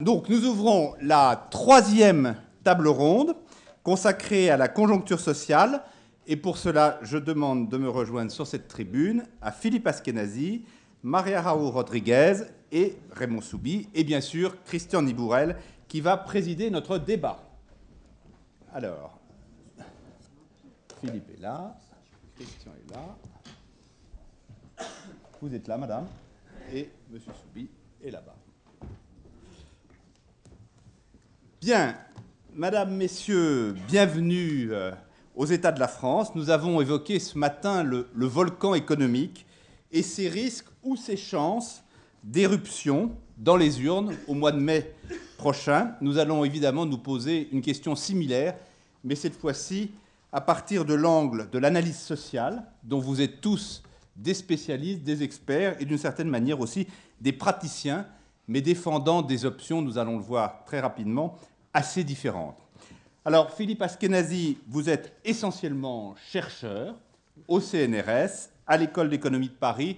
Donc, nous ouvrons la troisième table ronde consacrée à la conjoncture sociale. Et pour cela, je demande de me rejoindre sur cette tribune à Philippe Askenazi, Maria Raoult Rodriguez et Raymond Soubi, et bien sûr Christian Nibourel, qui va présider notre débat. Alors, Philippe est là, Christian est là, vous êtes là, madame, et monsieur Soubi est là-bas. Bien, Madame, Messieurs, bienvenue aux États de la France. Nous avons évoqué ce matin le volcan économique et ses risques ou ses chances d'éruption dans les urnes au mois de mai prochain. Nous allons évidemment nous poser une question similaire, mais cette fois-ci à partir de l'angle de l'analyse sociale, dont vous êtes tous des spécialistes, des experts et d'une certaine manière aussi des praticiens, mais défendant des options, nous allons le voir très rapidement, assez différentes. Alors, Philippe Askenazi, vous êtes essentiellement chercheur au CNRS, à l'École d'économie de Paris,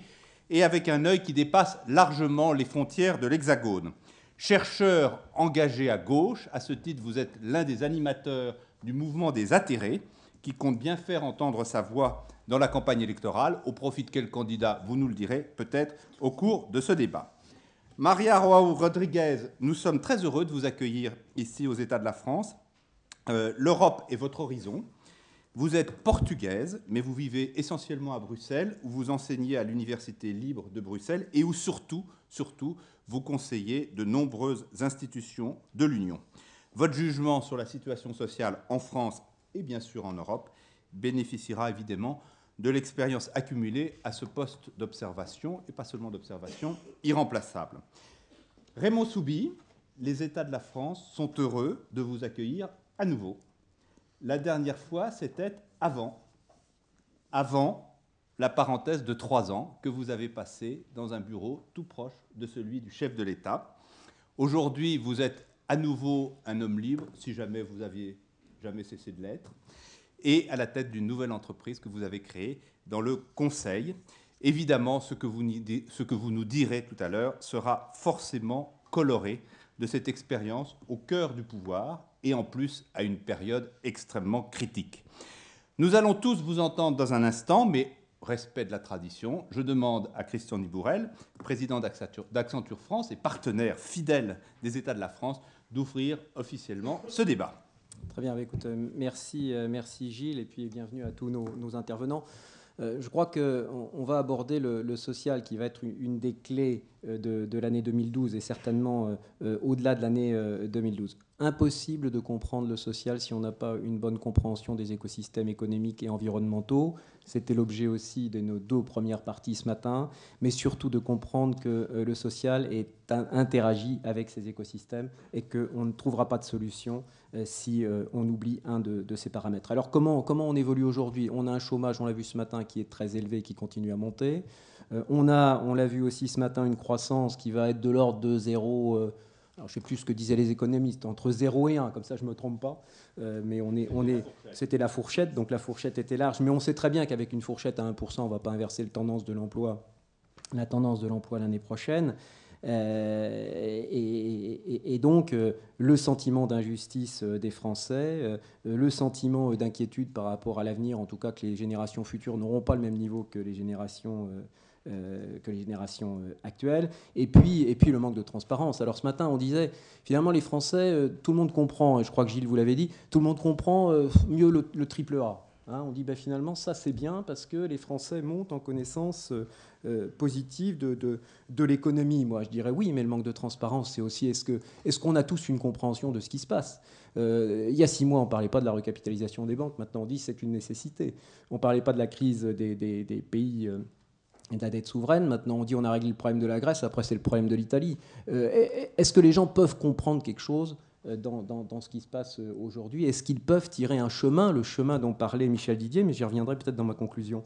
et avec un œil qui dépasse largement les frontières de l'Hexagone. Chercheur engagé à gauche, à ce titre, vous êtes l'un des animateurs du mouvement des atterrés, qui compte bien faire entendre sa voix dans la campagne électorale. Au profit de quel candidat, vous nous le direz peut-être au cours de ce débat. Maria Raoult Rodriguez, nous sommes très heureux de vous accueillir ici aux États de la France. L'Europe est votre horizon. Vous êtes portugaise, mais vous vivez essentiellement à Bruxelles, où vous enseignez à l'Université libre de Bruxelles et où surtout, vous conseillez de nombreuses institutions de l'Union. Votre jugement sur la situation sociale en France et bien sûr en Europe bénéficiera évidemment de l'expérience accumulée à ce poste d'observation, et pas seulement d'observation, irremplaçable. Raymond Soubi, les États de la France sont heureux de vous accueillir à nouveau. La dernière fois, c'était avant la parenthèse de 3 ans que vous avez passé dans un bureau tout proche de celui du chef de l'État. Aujourd'hui, vous êtes à nouveau un homme libre, si jamais vous aviez jamais cessé de l'être, et à la tête d'une nouvelle entreprise que vous avez créée dans le Conseil. Évidemment, ce que vous nous direz tout à l'heure sera forcément coloré de cette expérience au cœur du pouvoir et en plus à une période extrêmement critique. Nous allons tous vous entendre dans un instant, mais respect de la tradition, je demande à Christian Nibourel, président d'Accenture France et partenaire fidèle des États de la France, d'ouvrir officiellement ce débat. Très bien, écoute, merci Gilles et puis bienvenue à tous nos intervenants. Je crois qu'on va aborder le social qui va être une des clés de l'année 2012 et certainement au-delà de l'année 2012. Impossible de comprendre le social si on n'a pas une bonne compréhension des écosystèmes économiques et environnementaux. C'était l'objet aussi de nos 2 premières parties ce matin, mais surtout de comprendre que le social interagit avec ces écosystèmes et qu'on ne trouvera pas de solution si on oublie un de ces paramètres. Alors comment on évolue aujourd'hui ? On a un chômage, on l'a vu ce matin, qui est très élevé, qui continue à monter. On l'a vu aussi ce matin, une croissance qui va être de l'ordre de 0, alors je ne sais plus ce que disaient les économistes, entre 0 et 1, comme ça je ne me trompe pas, mais c'était la fourchette, donc la fourchette était large, mais on sait très bien qu'avec une fourchette à 1%, on ne va pas inverser la tendance de l'emploi l'année prochaine. Et donc, le sentiment d'injustice des Français, le sentiment d'inquiétude par rapport à l'avenir, en tout cas que les générations futures n'auront pas le même niveau que les générations actuelles, et puis le manque de transparence. Alors ce matin, on disait, finalement, les Français, tout le monde comprend, et je crois que Gilles vous l'avait dit, tout le monde comprend mieux le triple A. On dit finalement ça c'est bien parce que les Français montent en connaissance positive de l'économie. Moi je dirais oui, mais le manque de transparence c'est aussi est-ce qu'on a tous une compréhension de ce qui se passe. Il y a 6 mois on ne parlait pas de la recapitalisation des banques, maintenant on dit c'est une nécessité. On ne parlait pas de la crise des pays et de la dette souveraine, maintenant on dit on a réglé le problème de la Grèce, après c'est le problème de l'Italie. Est-ce que les gens peuvent comprendre quelque chose dans ce qui se passe aujourd'hui? Est-ce qu'ils peuvent tirer un chemin, le chemin dont parlait Michel Didier, mais j'y reviendrai peut-être dans ma conclusion.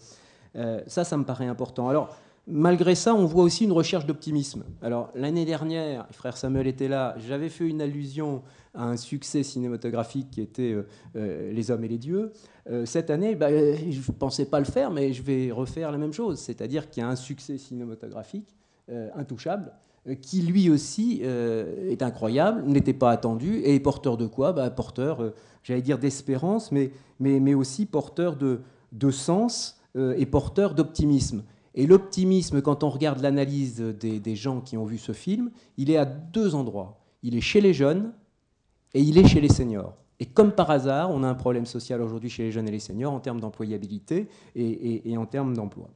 Ça me paraît important. Alors, malgré ça, on voit aussi une recherche d'optimisme. Alors, l'année dernière, frère Samuel était là, j'avais fait une allusion à un succès cinématographique qui était Les Hommes et les Dieux. Cette année, je ne pensais pas le faire, mais je vais refaire la même chose. C'est-à-dire qu'il y a un succès cinématographique intouchable, qui lui aussi est incroyable, n'était pas attendu, et est porteur de quoi? Porteur, j'allais dire d'espérance, mais aussi porteur de sens et porteur d'optimisme. Et l'optimisme, quand on regarde l'analyse des gens qui ont vu ce film, il est à deux endroits. Il est chez les jeunes et il est chez les seniors. Et comme par hasard, on a un problème social aujourd'hui chez les jeunes et les seniors en termes d'employabilité et en termes d'emploi.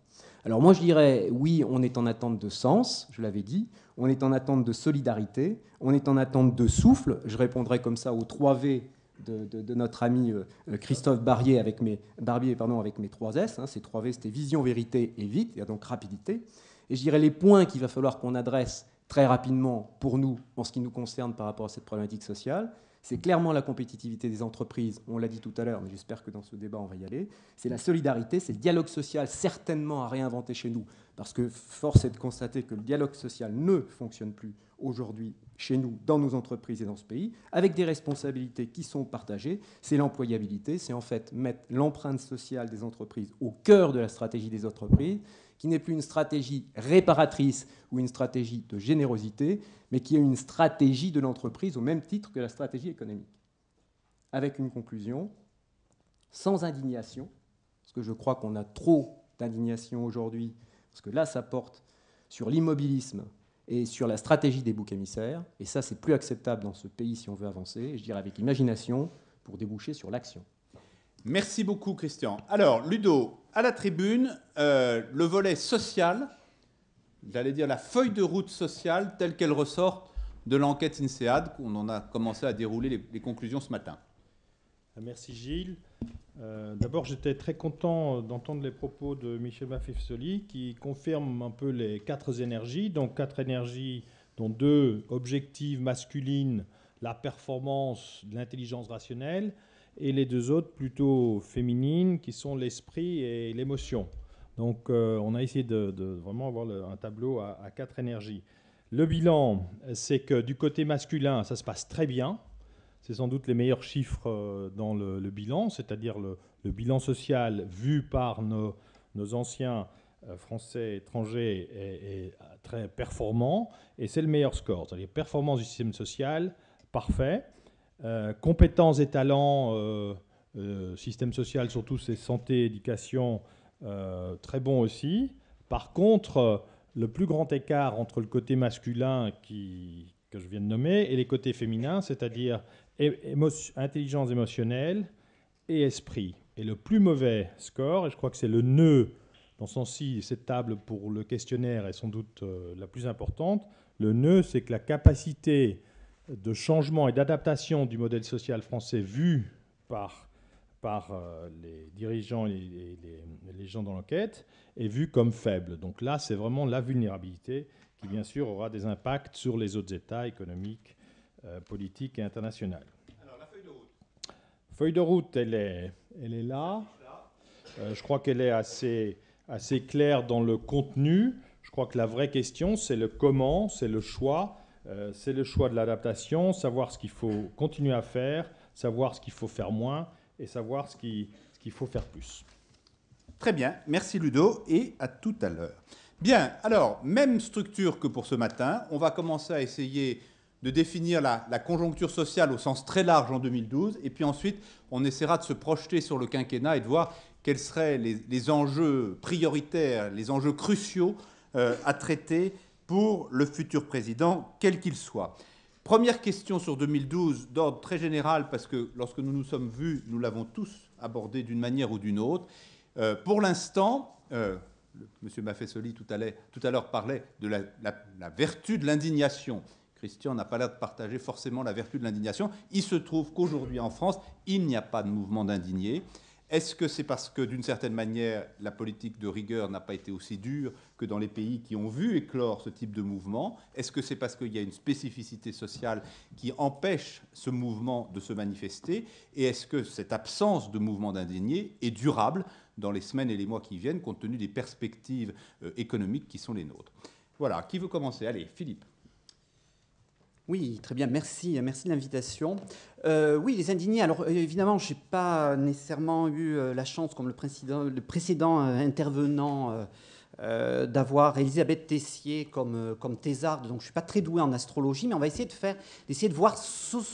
Alors moi je dirais, oui, on est en attente de sens, je l'avais dit, on est en attente de solidarité, on est en attente de souffle, je répondrai comme ça aux 3 V de notre ami Christophe Barbier avec mes 3 S. Hein, ces 3 V, c'était vision, vérité et vite, et donc rapidité. Et je dirais les points qu'il va falloir qu'on adresse très rapidement pour nous, en ce qui nous concerne par rapport à cette problématique sociale, c'est clairement la compétitivité des entreprises, on l'a dit tout à l'heure, mais j'espère que dans ce débat on va y aller, c'est la solidarité, c'est le dialogue social certainement à réinventer chez nous, parce que force est de constater que le dialogue social ne fonctionne plus aujourd'hui chez nous, dans nos entreprises et dans ce pays, avec des responsabilités qui sont partagées, c'est l'employabilité, c'est en fait mettre l'empreinte sociale des entreprises au cœur de la stratégie des entreprises, qui n'est plus une stratégie réparatrice ou une stratégie de générosité, mais qui est une stratégie de l'entreprise au même titre que la stratégie économique. Avec une conclusion, sans indignation, parce que je crois qu'on a trop d'indignation aujourd'hui, parce que là, ça porte sur l'immobilisme et sur la stratégie des boucs émissaires, et ça, c'est plus acceptable dans ce pays si on veut avancer, et je dirais avec imagination, pour déboucher sur l'action. Merci beaucoup, Christian. Alors, Ludo, à la tribune, le volet social, j'allais dire la feuille de route sociale telle qu'elle ressort de l'enquête INSEAD, on en a commencé à dérouler les conclusions ce matin. Merci Gilles. D'abord, j'étais très content d'entendre les propos de Michel Maffesoli qui confirment un peu les 4 énergies, donc 4 énergies dont 2 objectives masculines, la performance, l'intelligence rationnelle, et les 2 autres plutôt féminines qui sont l'esprit et l'émotion. Donc on a essayé de vraiment avoir un tableau à 4 énergies. Le bilan, c'est que du côté masculin, ça se passe très bien. C'est sans doute les meilleurs chiffres dans le bilan, c'est-à-dire le bilan social vu par nos anciens français étrangers est très performant, et c'est le meilleur score. C'est-à-dire performance du système social, parfait. Compétences et talents, système social, surtout c'est santé, éducation, très bon aussi. Par contre, le plus grand écart entre le côté masculin que je viens de nommer et les côtés féminins, c'est-à-dire intelligence émotionnelle et esprit. Et le plus mauvais score, et je crois que c'est le nœud, dans ce sens-ci, cette table pour le questionnaire est sans doute la plus importante, le nœud, c'est que la capacité de changement et d'adaptation du modèle social français vu par les dirigeants et les gens dans l'enquête est vu comme faible. Donc là, c'est vraiment la vulnérabilité qui, bien sûr, aura des impacts sur les autres États économiques, politiques et internationaux. Alors, la feuille de route. Feuille de route, elle est là. Je crois qu'elle est assez claire dans le contenu. Je crois que la vraie question, c'est le comment, c'est le choix. C'est le choix de l'adaptation, savoir ce qu'il faut continuer à faire, savoir ce qu'il faut faire moins et savoir ce qu'il faut faire plus. Très bien, merci Ludo et à tout à l'heure. Bien, alors, même structure que pour ce matin, on va commencer à essayer de définir la conjoncture sociale au sens très large en 2012, et puis ensuite, on essaiera de se projeter sur le quinquennat et de voir quels seraient les enjeux prioritaires, les enjeux cruciaux à traiter pour le futur président, quel qu'il soit. Première question sur 2012, d'ordre très général, parce que lorsque nous nous sommes vus, nous l'avons tous abordé d'une manière ou d'une autre. Pour l'instant, M. Maffesoli tout à l'heure parlait de la vertu de l'indignation. Christian n'a pas l'air de partager forcément la vertu de l'indignation. Il se trouve qu'aujourd'hui en France, il n'y a pas de mouvement d'indignés. Est-ce que c'est parce que, d'une certaine manière, la politique de rigueur n'a pas été aussi dure que dans les pays qui ont vu éclore ce type de mouvement? Est-ce que c'est parce qu'il y a une spécificité sociale qui empêche ce mouvement de se manifester? Et est-ce que cette absence de mouvement d'indignés est durable dans les semaines et les mois qui viennent, compte tenu des perspectives économiques qui sont les nôtres? Voilà, qui veut commencer? Allez, Philippe. Oui, très bien, merci de l'invitation. Oui, les indignés, alors évidemment, je n'ai pas nécessairement eu la chance, comme le précédent intervenant, d'avoir Elisabeth Tessier comme thésarde. Donc je ne suis pas très doué en astrologie, mais on va essayer de voir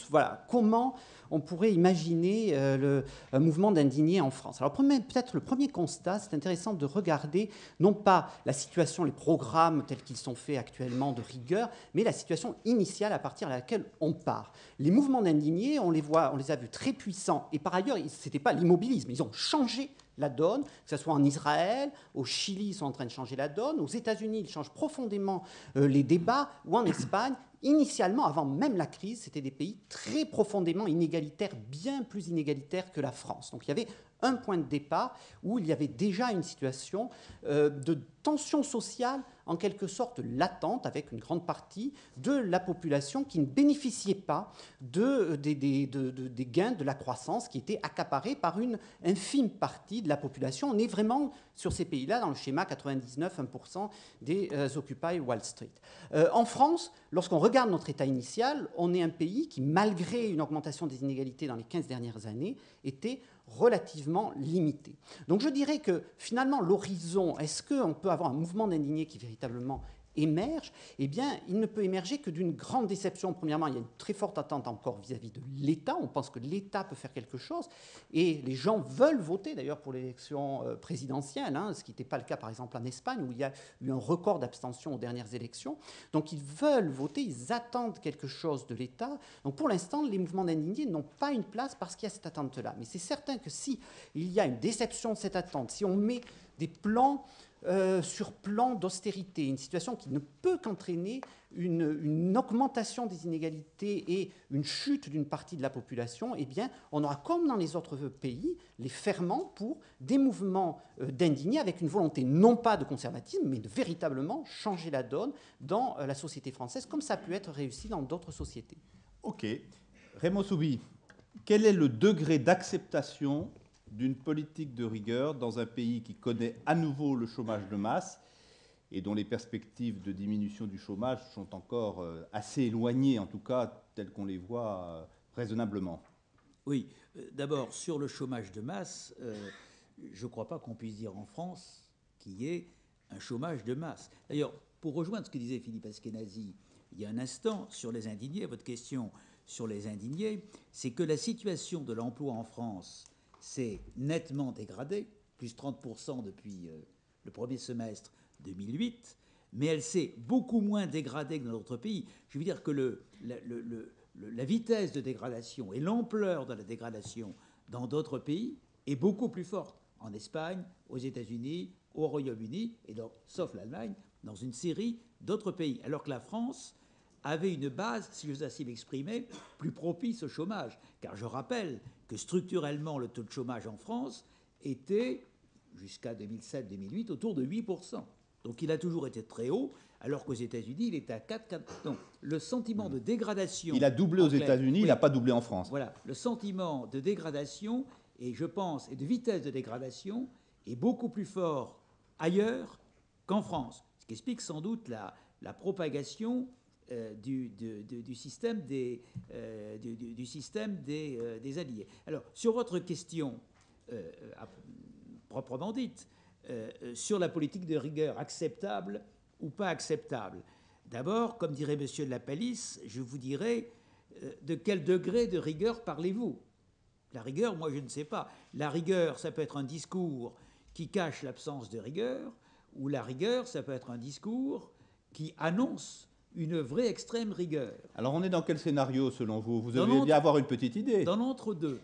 voilà, comment on pourrait imaginer un mouvement d'indignés en France. Alors peut-être le premier constat, c'est intéressant de regarder non pas la situation, les programmes tels qu'ils sont faits actuellement de rigueur, mais la situation initiale à partir de laquelle on part. Les mouvements d'indignés, on les a vus très puissants, et par ailleurs, ce n'était pas l'immobilisme, ils ont changé la donne, que ce soit en Israël, au Chili, ils sont en train de changer la donne, aux États-Unis, ils changent profondément les débats, ou en Espagne. Initialement, avant même la crise, c'était des pays très profondément inégalitaires, bien plus inégalitaires que la France. Donc il y avait un point de départ où il y avait déjà une situation de tension sociale en quelque sorte latente avec une grande partie de la population qui ne bénéficiait pas des gains de la croissance qui étaient accaparés par une infime partie de la population. On est vraiment sur ces pays-là dans le schéma 99% des Occupy Wall Street. En France, lorsqu'on regarde notre état initial, on est un pays qui, malgré une augmentation des inégalités dans les 15 dernières années, était relativement limité. Donc je dirais que finalement l'horizon, est-ce qu'on peut avoir un mouvement d'indignés qui véritablement émerge? Eh bien, il ne peut émerger que d'une grande déception. Premièrement, il y a une très forte attente encore vis-à-vis de l'État. On pense que l'État peut faire quelque chose. Et les gens veulent voter, d'ailleurs, pour l'élection présidentielle, ce qui n'était pas le cas, par exemple, en Espagne, où il y a eu un record d'abstention aux dernières élections. Donc, ils veulent voter, ils attendent quelque chose de l'État. Donc, pour l'instant, les mouvements d'indignés n'ont pas une place parce qu'il y a cette attente-là. Mais c'est certain que si il y a une déception de cette attente, si on met des plans sur plan d'austérité, une situation qui ne peut qu'entraîner une augmentation des inégalités et une chute d'une partie de la population, eh bien, on aura, comme dans les autres pays, les ferments pour des mouvements d'indignés avec une volonté non pas de conservatisme, mais de véritablement changer la donne dans la société française, comme ça a pu être réussi dans d'autres sociétés. Ok. Raymond Soubi, quel est le degré d'acceptation d'une politique de rigueur dans un pays qui connaît à nouveau le chômage de masse et dont les perspectives de diminution du chômage sont encore assez éloignées, en tout cas telles qu'on les voit raisonnablement? Oui, d'abord, sur le chômage de masse, je ne crois pas qu'on puisse dire en France qu'il y ait un chômage de masse. D'ailleurs, pour rejoindre ce que disait Philippe Askenazi il y a un instant sur les indignés, votre question sur les indignés, c'est que la situation de l'emploi en France s'est nettement dégradée, plus 30% depuis le premier semestre 2008, mais elle s'est beaucoup moins dégradée que dans d'autres pays. Je veux dire que la vitesse de dégradation et l'ampleur de la dégradation dans d'autres pays est beaucoup plus forte. En Espagne, aux États-Unis, au Royaume-Uni, et donc, sauf l'Allemagne, dans une série d'autres pays. Alors que la France avait une base, si j'ose ainsi m'exprimer, plus propice au chômage. Car je rappelle que structurellement, le taux de chômage en France était, jusqu'à 2007-2008, autour de 8%. Donc il a toujours été très haut, alors qu'aux États-Unis, il était à 4%. Donc le sentiment de dégradation... Il a doublé aux États-Unis, oui, il n'a pas doublé en France. Voilà, le sentiment de dégradation, et je pense, et de vitesse de dégradation, est beaucoup plus fort ailleurs qu'en France. Ce qui explique sans doute la propagation du système des alliés. Alors, sur votre question proprement dite, sur la politique de rigueur acceptable ou pas acceptable, d'abord, comme dirait M. de la Palisse, je vous dirais de quel degré de rigueur parlez-vous? La rigueur, moi, je ne sais pas. La rigueur, ça peut être un discours qui cache l'absence de rigueur, ou la rigueur, ça peut être un discours qui annonce une vraie extrême rigueur. Alors on est dans quel scénario selon vous? Vous devez bien avoir une petite idée. Dans l'entre-deux,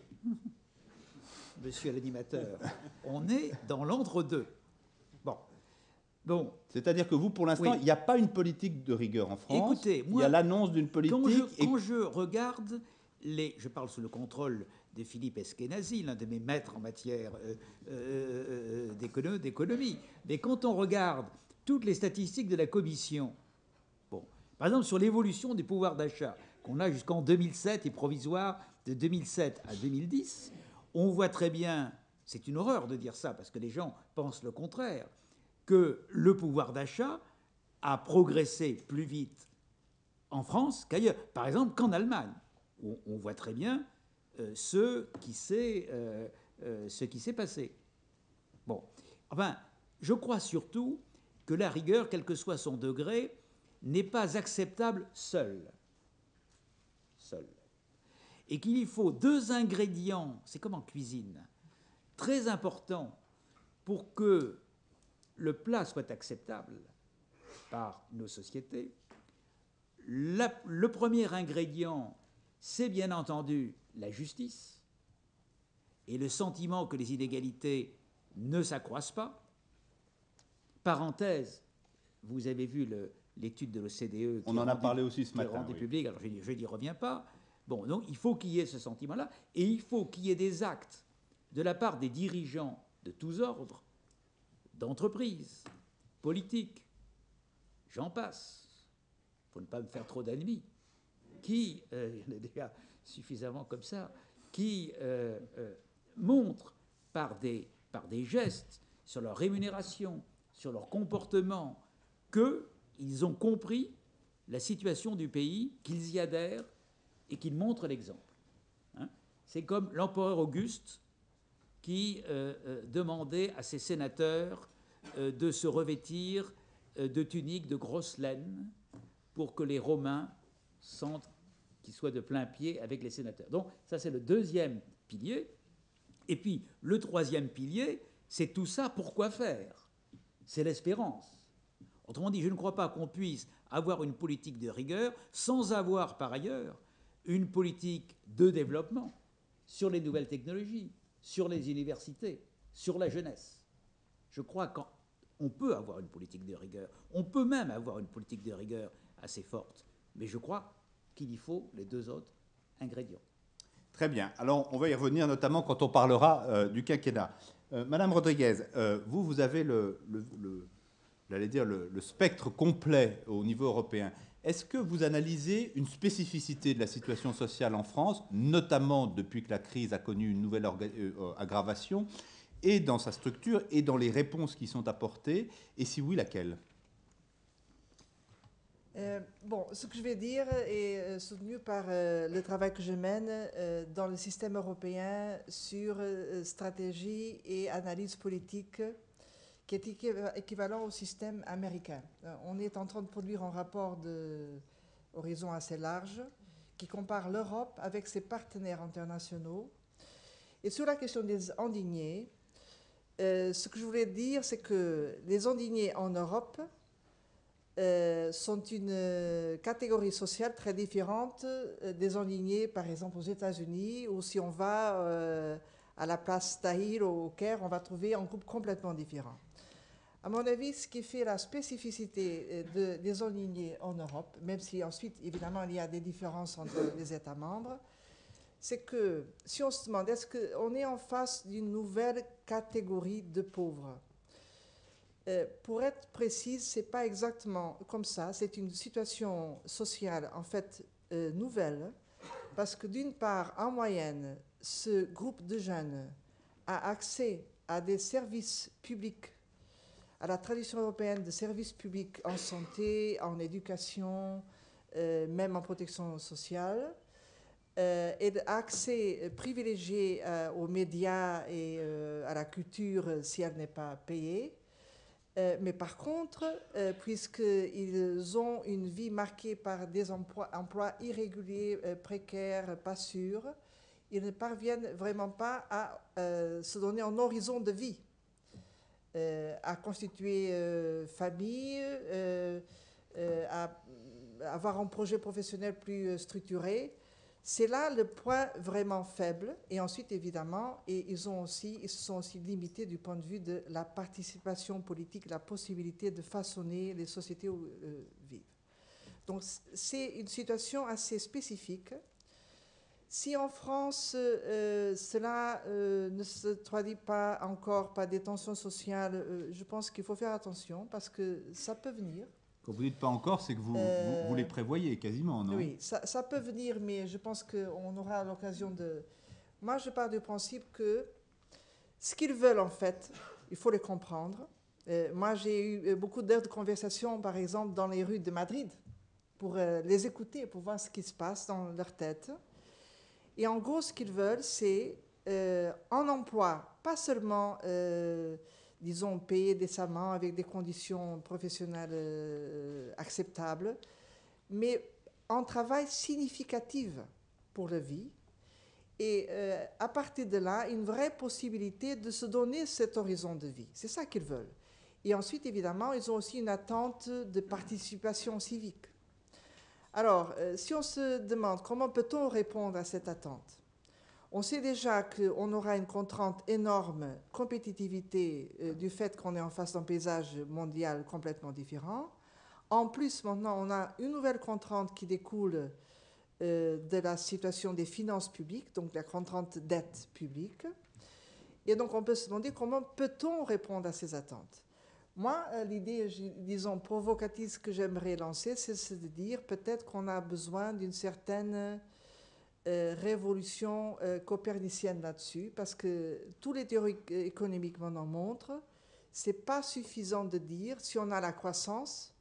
monsieur l'animateur. On est dans l'entre-deux. Bon. C'est-à-dire que vous, pour l'instant, Oui. il n'y a pas une politique de rigueur en France. Écoutez, moi, il y a l'annonce d'une politique. Quand je regarde je parle sous le contrôle de Philippe Eskenazi, l'un de mes maîtres en matière d'économie. Mais quand on regarde toutes les statistiques de la Commission, par exemple sur l'évolution des pouvoirs d'achat, qu'on a jusqu'en 2007 et provisoire de 2007 à 2010, on voit très bien, c'est une horreur de dire ça parce que les gens pensent le contraire, que le pouvoir d'achat a progressé plus vite en France qu'ailleurs. Par exemple, qu'en Allemagne, où on voit très bien ce qui s'est passé. Bon, enfin, je crois surtout que la rigueur, quel que soit son degré, n'est pas acceptable seule. Seule. Et qu'il faut 2 ingrédients, c'est comme en cuisine, très importants pour que le plat soit acceptable par nos sociétés. Le premier ingrédient, c'est bien entendu la justice et le sentiment que les inégalités ne s'accroissent pas. Parenthèse, vous avez vu l'étude de l'OCDE. On en a parlé aussi ce matin. Rendue publique, alors je n'y reviens pas. Bon, donc il faut qu'il y ait ce sentiment-là, et il faut qu'il y ait des actes de la part des dirigeants de tous ordres, d'entreprises, politiques, j'en passe, pour ne pas me faire trop d'ennemis, qui, il y en a déjà suffisamment comme ça, qui montrent par des gestes sur leur rémunération, sur leur comportement, qu'ils ont compris la situation du pays, qu'ils y adhèrent et qu'ils montrent l'exemple. Hein, c'est comme l'empereur Auguste qui demandait à ses sénateurs de se revêtir de tuniques de grosse laine pour que les Romains sentent qu'ils soient de plein pied avec les sénateurs. Donc ça, c'est le 2e pilier. Et puis le 3e pilier, c'est tout ça, pourquoi faire? C'est l'espérance. Autrement dit, je ne crois pas qu'on puisse avoir une politique de rigueur sans avoir par ailleurs une politique de développement sur les nouvelles technologies, sur les universités, sur la jeunesse. Je crois qu'on peut avoir une politique de rigueur, on peut même avoir une politique de rigueur assez forte, mais je crois qu'il y faut les 2 autres ingrédients. Très bien. Alors, on va y revenir notamment quand on parlera du quinquennat. Madame Rodriguez, vous avez j'allais dire le spectre complet au niveau européen. Est-ce que vous analysez une spécificité de la situation sociale en France, notamment depuis que la crise a connu une nouvelle aggravation, et dans sa structure, et dans les réponses qui sont apportées, et si oui, laquelle? Bon, ce que je vais dire est soutenu par le travail que je mène dans le système européen sur stratégie et analyse politique, qui est équivalent au système américain. On est en train de produire un rapport d'horizon assez large qui compare l'Europe avec ses partenaires internationaux. Et sur la question des indignés, ce que je voulais dire, c'est que les indignés en Europe sont une catégorie sociale très différente des indignés, par exemple, aux États-Unis, ou si on va à la place Tahrir au Caire, on va trouver un groupe complètement différent. À mon avis, ce qui fait la spécificité des indignés en Europe, même si ensuite, évidemment, il y a des différences entre les États membres, c'est que si on se demande, est-ce qu'on est en face d'une nouvelle catégorie de pauvres? Pour être précise, ce n'est pas exactement comme ça. C'est une situation sociale, en fait, nouvelle, parce que d'une part, en moyenne, ce groupe de jeunes a accès à des services publics, à la tradition européenne de services publics en santé, en éducation, même en protection sociale, et d'accès privilégié aux médias et à la culture si elle n'est pas payée. Mais par contre, puisqu'ils ont une vie marquée par des emplois irréguliers, précaires, pas sûrs, ils ne parviennent vraiment pas à se donner un horizon de vie, à constituer famille, à avoir un projet professionnel plus structuré. C'est là le point vraiment faible. Et ensuite, évidemment, ils se sont aussi limités du point de vue de la participation politique, la possibilité de façonner les sociétés où ils vivent. Donc, c'est une situation assez spécifique. Si en France, cela ne se traduit pas encore par des tensions sociales, je pense qu'il faut faire attention parce que ça peut venir. Quand vous dites pas encore, c'est que vous les prévoyez quasiment, non? Oui, ça peut venir, mais je pense qu'on aura l'occasion de... Moi, je pars du principe que ce qu'ils veulent, en fait, il faut les comprendre. Moi, j'ai eu beaucoup d'heures de conversation, par exemple, dans les rues de Madrid, pour les écouter, pour voir ce qui se passe dans leur tête. Et en gros, ce qu'ils veulent, c'est un emploi, pas seulement disons, payés décemment avec des conditions professionnelles acceptables, mais un travail significatif pour la vie. Et à partir de là, une vraie possibilité de se donner cet horizon de vie. C'est ça qu'ils veulent. Et ensuite, évidemment, ils ont aussi une attente de participation civique. Alors, si on se demande comment peut-on répondre à cette attente, on sait déjà qu'on aura une contrainte énorme, compétitivité, du fait qu'on est en face d'un paysage mondial complètement différent. En plus, maintenant, on a une nouvelle contrainte qui découle de la situation des finances publiques, donc la contrainte dette publique. Et donc, on peut se demander comment peut-on répondre à ces attentes. Moi, l'idée, disons, provocatrice que j'aimerais lancer, c'est de dire peut-être qu'on a besoin d'une certaine révolution copernicienne là-dessus, parce que tous les théories économiques m'en montrent, c'est pas suffisant de dire si on a la croissance,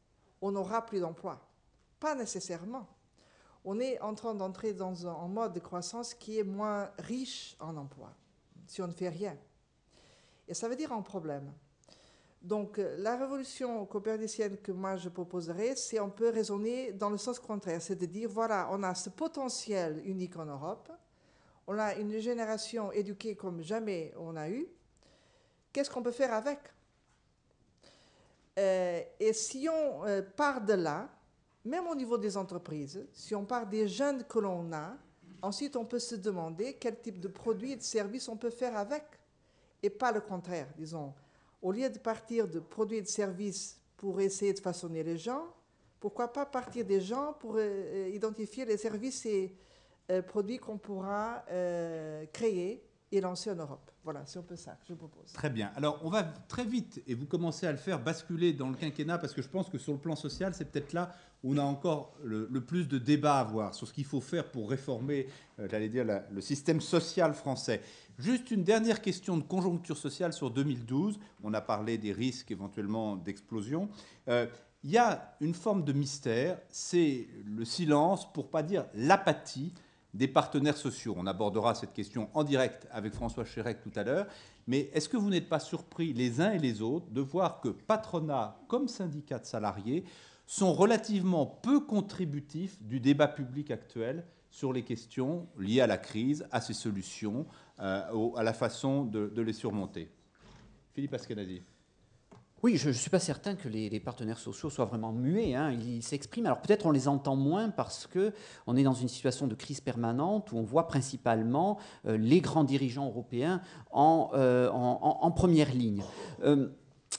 on n'aura plus d'emploi. Pas nécessairement. On est en train d'entrer dans un mode de croissance qui est moins riche en emploi, si on ne fait rien. Et ça veut dire un problème. Donc, la révolution copernicienne que moi je proposerais, c'est on peut raisonner dans le sens contraire, c'est de dire, voilà, on a ce potentiel unique en Europe, on a une génération éduquée comme jamais on a eu, qu'est-ce qu'on peut faire avec? Et si on part de là, même au niveau des entreprises, si on part des jeunes que l'on a, ensuite on peut se demander quel type de produits et de services on peut faire avec, et pas le contraire, disons. Au lieu de partir de produits et de services pour essayer de façonner les gens, pourquoi pas partir des gens pour identifier les services et produits qu'on pourra créer et lancer en Europe. Voilà, c'est un peu ça que je propose. Très bien. Alors, on va très vite, et vous commencez à le faire, basculer dans le quinquennat, parce que je pense que sur le plan social, c'est peut-être là où on a encore le plus de débats à avoir sur ce qu'il faut faire pour réformer, j'allais dire, le système social français. Juste une dernière question de conjoncture sociale sur 2012. On a parlé des risques éventuellement d'explosion. Il y a une forme de mystère, c'est le silence, pour ne pas dire l'apathie, des partenaires sociaux. On abordera cette question en direct avec François Chérec tout à l'heure. Mais est-ce que vous n'êtes pas surpris les uns et les autres de voir que patronat comme syndicats de salariés sont relativement peu contributifs du débat public actuel sur les questions liées à la crise, à ses solutions, à la façon de les surmonter? Philippe Askenazzi. Oui, je ne suis pas certain que les partenaires sociaux soient vraiment muets. Hein. Ils s'expriment. Alors peut-être on les entend moins parce qu'on est dans une situation de crise permanente où on voit principalement les grands dirigeants européens en première ligne.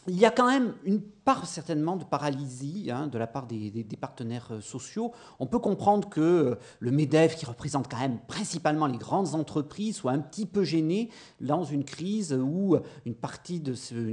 Il y a quand même une part certainement de paralysie de la part des partenaires sociaux. On peut comprendre que le MEDEF, qui représente quand même principalement les grandes entreprises, soit un petit peu gêné dans une crise où une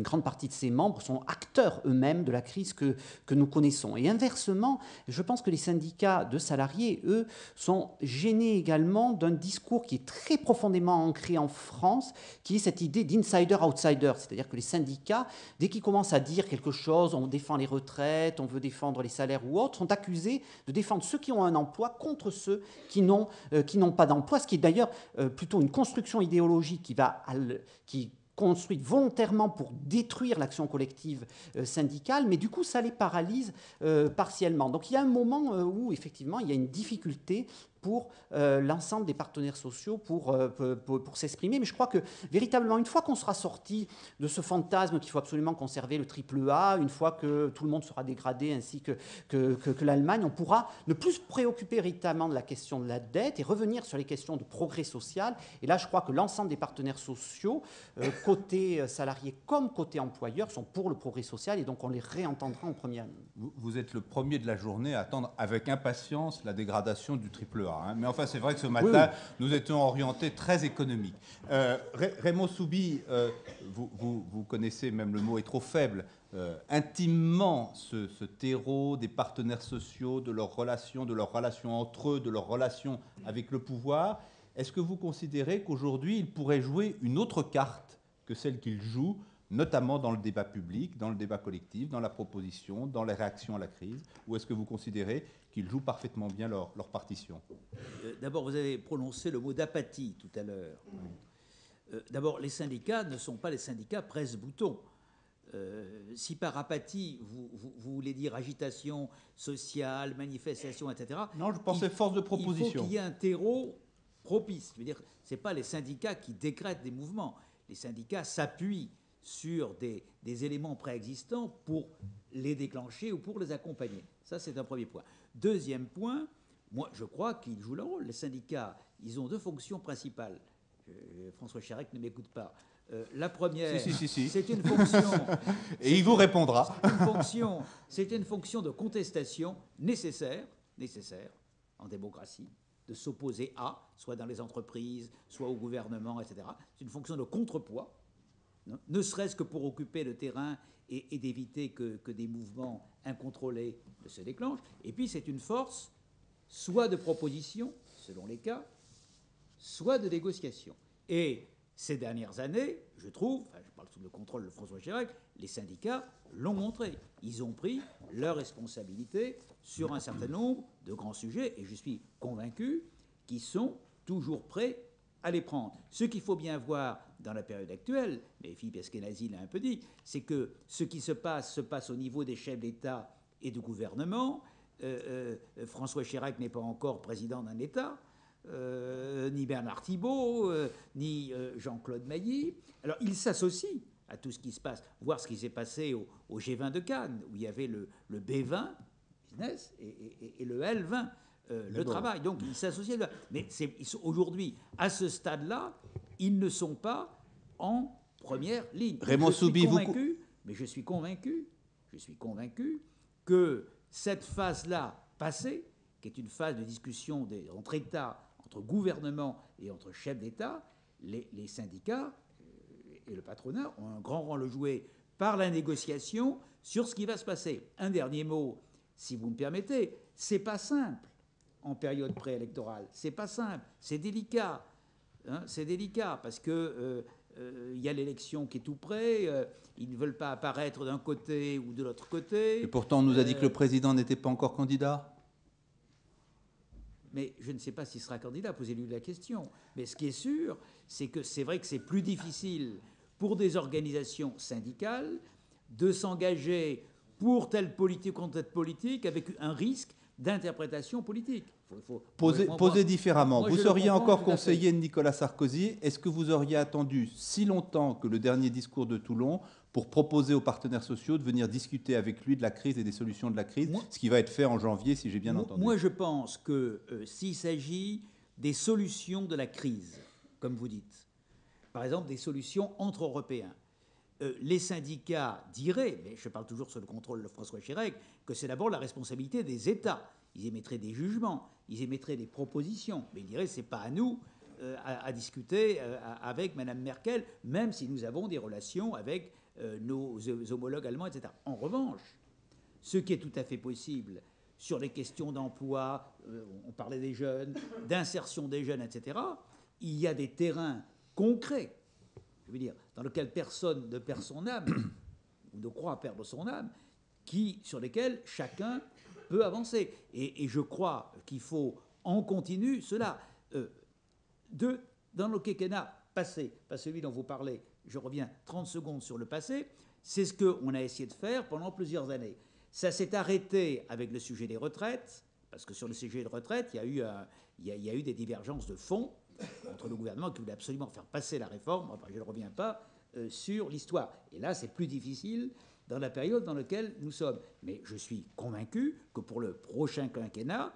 grande partie de ses membres sont acteurs eux-mêmes de la crise que nous connaissons. Et inversement, je pense que les syndicats de salariés, eux, sont gênés également d'un discours qui est très profondément ancré en France, qui est cette idée d'insider-outsider. C'est-à-dire que les syndicats, dès qu'ils commencent à dire quelque chose, on défend les retraites, on veut défendre les salaires ou autres, sont accusés de défendre ceux qui ont un emploi contre ceux qui n'ont pas d'emploi, ce qui est d'ailleurs plutôt une construction idéologique qui construite volontairement pour détruire l'action collective syndicale, mais du coup, ça les paralyse partiellement. Donc il y a un moment où, effectivement, il y a une difficulté pour l'ensemble des partenaires sociaux pour s'exprimer. Mais je crois que, véritablement, une fois qu'on sera sorti de ce fantasme qu'il faut absolument conserver le triple A, une fois que tout le monde sera dégradé ainsi que l'Allemagne, on pourra ne plus se préoccuper véritablement de la question de la dette et revenir sur les questions de progrès social. Et là, je crois que l'ensemble des partenaires sociaux, côté salariés comme côté employeurs, sont pour le progrès social et donc on les réentendra en première ligne. Vous êtes le premier de la journée à attendre avec impatience la dégradation du triple A. Mais enfin, c'est vrai que ce matin, nous étions orientés très économiques. Raymond Soubi, vous connaissez, même le mot est trop faible, intimement ce terreau des partenaires sociaux, de leurs relations entre eux, de leurs relations avec le pouvoir. Est-ce que vous considérez qu'aujourd'hui, ils pourraient jouer une autre carte que celle qu'ils jouent, notamment dans le débat public, dans le débat collectif, dans la proposition, dans les réactions à la crise? Ou est-ce que vous considérez qu'ils jouent parfaitement bien leur partition? D'abord, vous avez prononcé le mot d'apathie tout à l'heure. D'abord, les syndicats ne sont pas les syndicats presse-bouton. Si par apathie, vous voulez dire agitation sociale, manifestation, etc. Non, je pensais force de proposition. Il faut qu'il y ait un terreau propice. Je veux dire, ce n'est pas les syndicats qui décrètent des mouvements. Les syndicats s'appuient sur des éléments préexistants pour les déclencher ou pour les accompagner. Ça, c'est un premier point. Deuxième point, moi, je crois qu'ils jouent leur rôle. Les syndicats, ils ont deux fonctions principales. François Chérec ne m'écoute pas. La première, Si. c'est une fonction... Et il vous répondra. C'est une fonction de contestation nécessaire en démocratie, de s'opposer à, soit dans les entreprises, soit au gouvernement, etc. C'est une fonction de contrepoids, ne serait-ce que pour occuper le terrain et d'éviter que des mouvements incontrôlés ne se déclenchent. Et puis c'est une force soit de proposition, selon les cas, soit de négociation. Et ces dernières années, je trouve, je parle sous le contrôle de François Chérec, les syndicats l'ont montré. Ils ont pris leurs responsabilités sur un certain nombre de grands sujets, et je suis convaincu qu'ils sont toujours prêts à les prendre. Ce qu'il faut bien voir dans la période actuelle, mais Philippe Eskenazi l'a un peu dit, c'est que ce qui se passe au niveau des chefs d'État et de gouvernement. François Chirac n'est pas encore président d'un État, ni Bernard Thibault, ni Jean-Claude Mailly. Alors ils s'associent à tout ce qui se passe. Voir ce qui s'est passé au G20 de Cannes, où il y avait le B20, business, et le L20, le travail. Donc ils s'associent. Mais aujourd'hui, à ce stade-là, ils ne sont pas en première ligne. Raymond Soubi, je suis convaincu que cette phase-là passée, qui est une phase de discussion entre États, entre gouvernements et entre chefs d'État, les syndicats et le patronat ont un grand rôle à jouer par la négociation sur ce qui va se passer. Un dernier mot, si vous me permettez, c'est pas simple en période préélectorale. C'est pas simple, c'est délicat. C'est délicat parce que il y a l'élection qui est tout près, ils ne veulent pas apparaître d'un côté ou de l'autre côté. Et pourtant, on nous a dit que le président n'était pas encore candidat. Mais je ne sais pas s'il sera candidat, posez-lui la question. Mais ce qui est sûr, c'est que c'est vrai que c'est plus difficile pour des organisations syndicales de s'engager pour telle politique ou telle politique avec un risque d'interprétation politique. Posé différemment, vous seriez encore conseiller de Nicolas Sarkozy. Est-ce que vous auriez attendu si longtemps que le dernier discours de Toulon pour proposer aux partenaires sociaux de venir discuter avec lui de la crise et des solutions de la crise, ce qui va être fait en janvier, si j'ai bien entendu? Moi, je pense que s'il s'agit des solutions de la crise, comme vous dites, par exemple des solutions entre Européens, les syndicats diraient, mais je parle toujours sous le contrôle de François Chérec, que c'est d'abord la responsabilité des États. Ils émettraient des jugements, ils émettraient des propositions, mais ils diraient c'est pas à nous à discuter avec Mme Merkel, même si nous avons des relations avec nos homologues allemands, etc. En revanche, ce qui est tout à fait possible sur les questions d'emploi, on parlait des jeunes, d'insertion des jeunes, etc., il y a des terrains concrets, je veux dire, dans lesquels personne ne perd son âme, ou ne croit perdre son âme, sur lesquels chacun peut avancer. Et je crois qu'il faut en continu cela. Dans le quinquennat passé, pas celui dont vous parlez, je reviens 30 secondes sur le passé, c'est ce qu'on a essayé de faire pendant plusieurs années. Ça s'est arrêté avec le sujet des retraites, parce que sur le sujet des retraites, il y a eu des divergences de fond entre le gouvernement qui voulait absolument faire passer la réforme. Enfin, je ne reviens pas sur l'histoire. Et là, c'est plus difficile dans la période dans laquelle nous sommes. Mais je suis convaincu que pour le prochain quinquennat,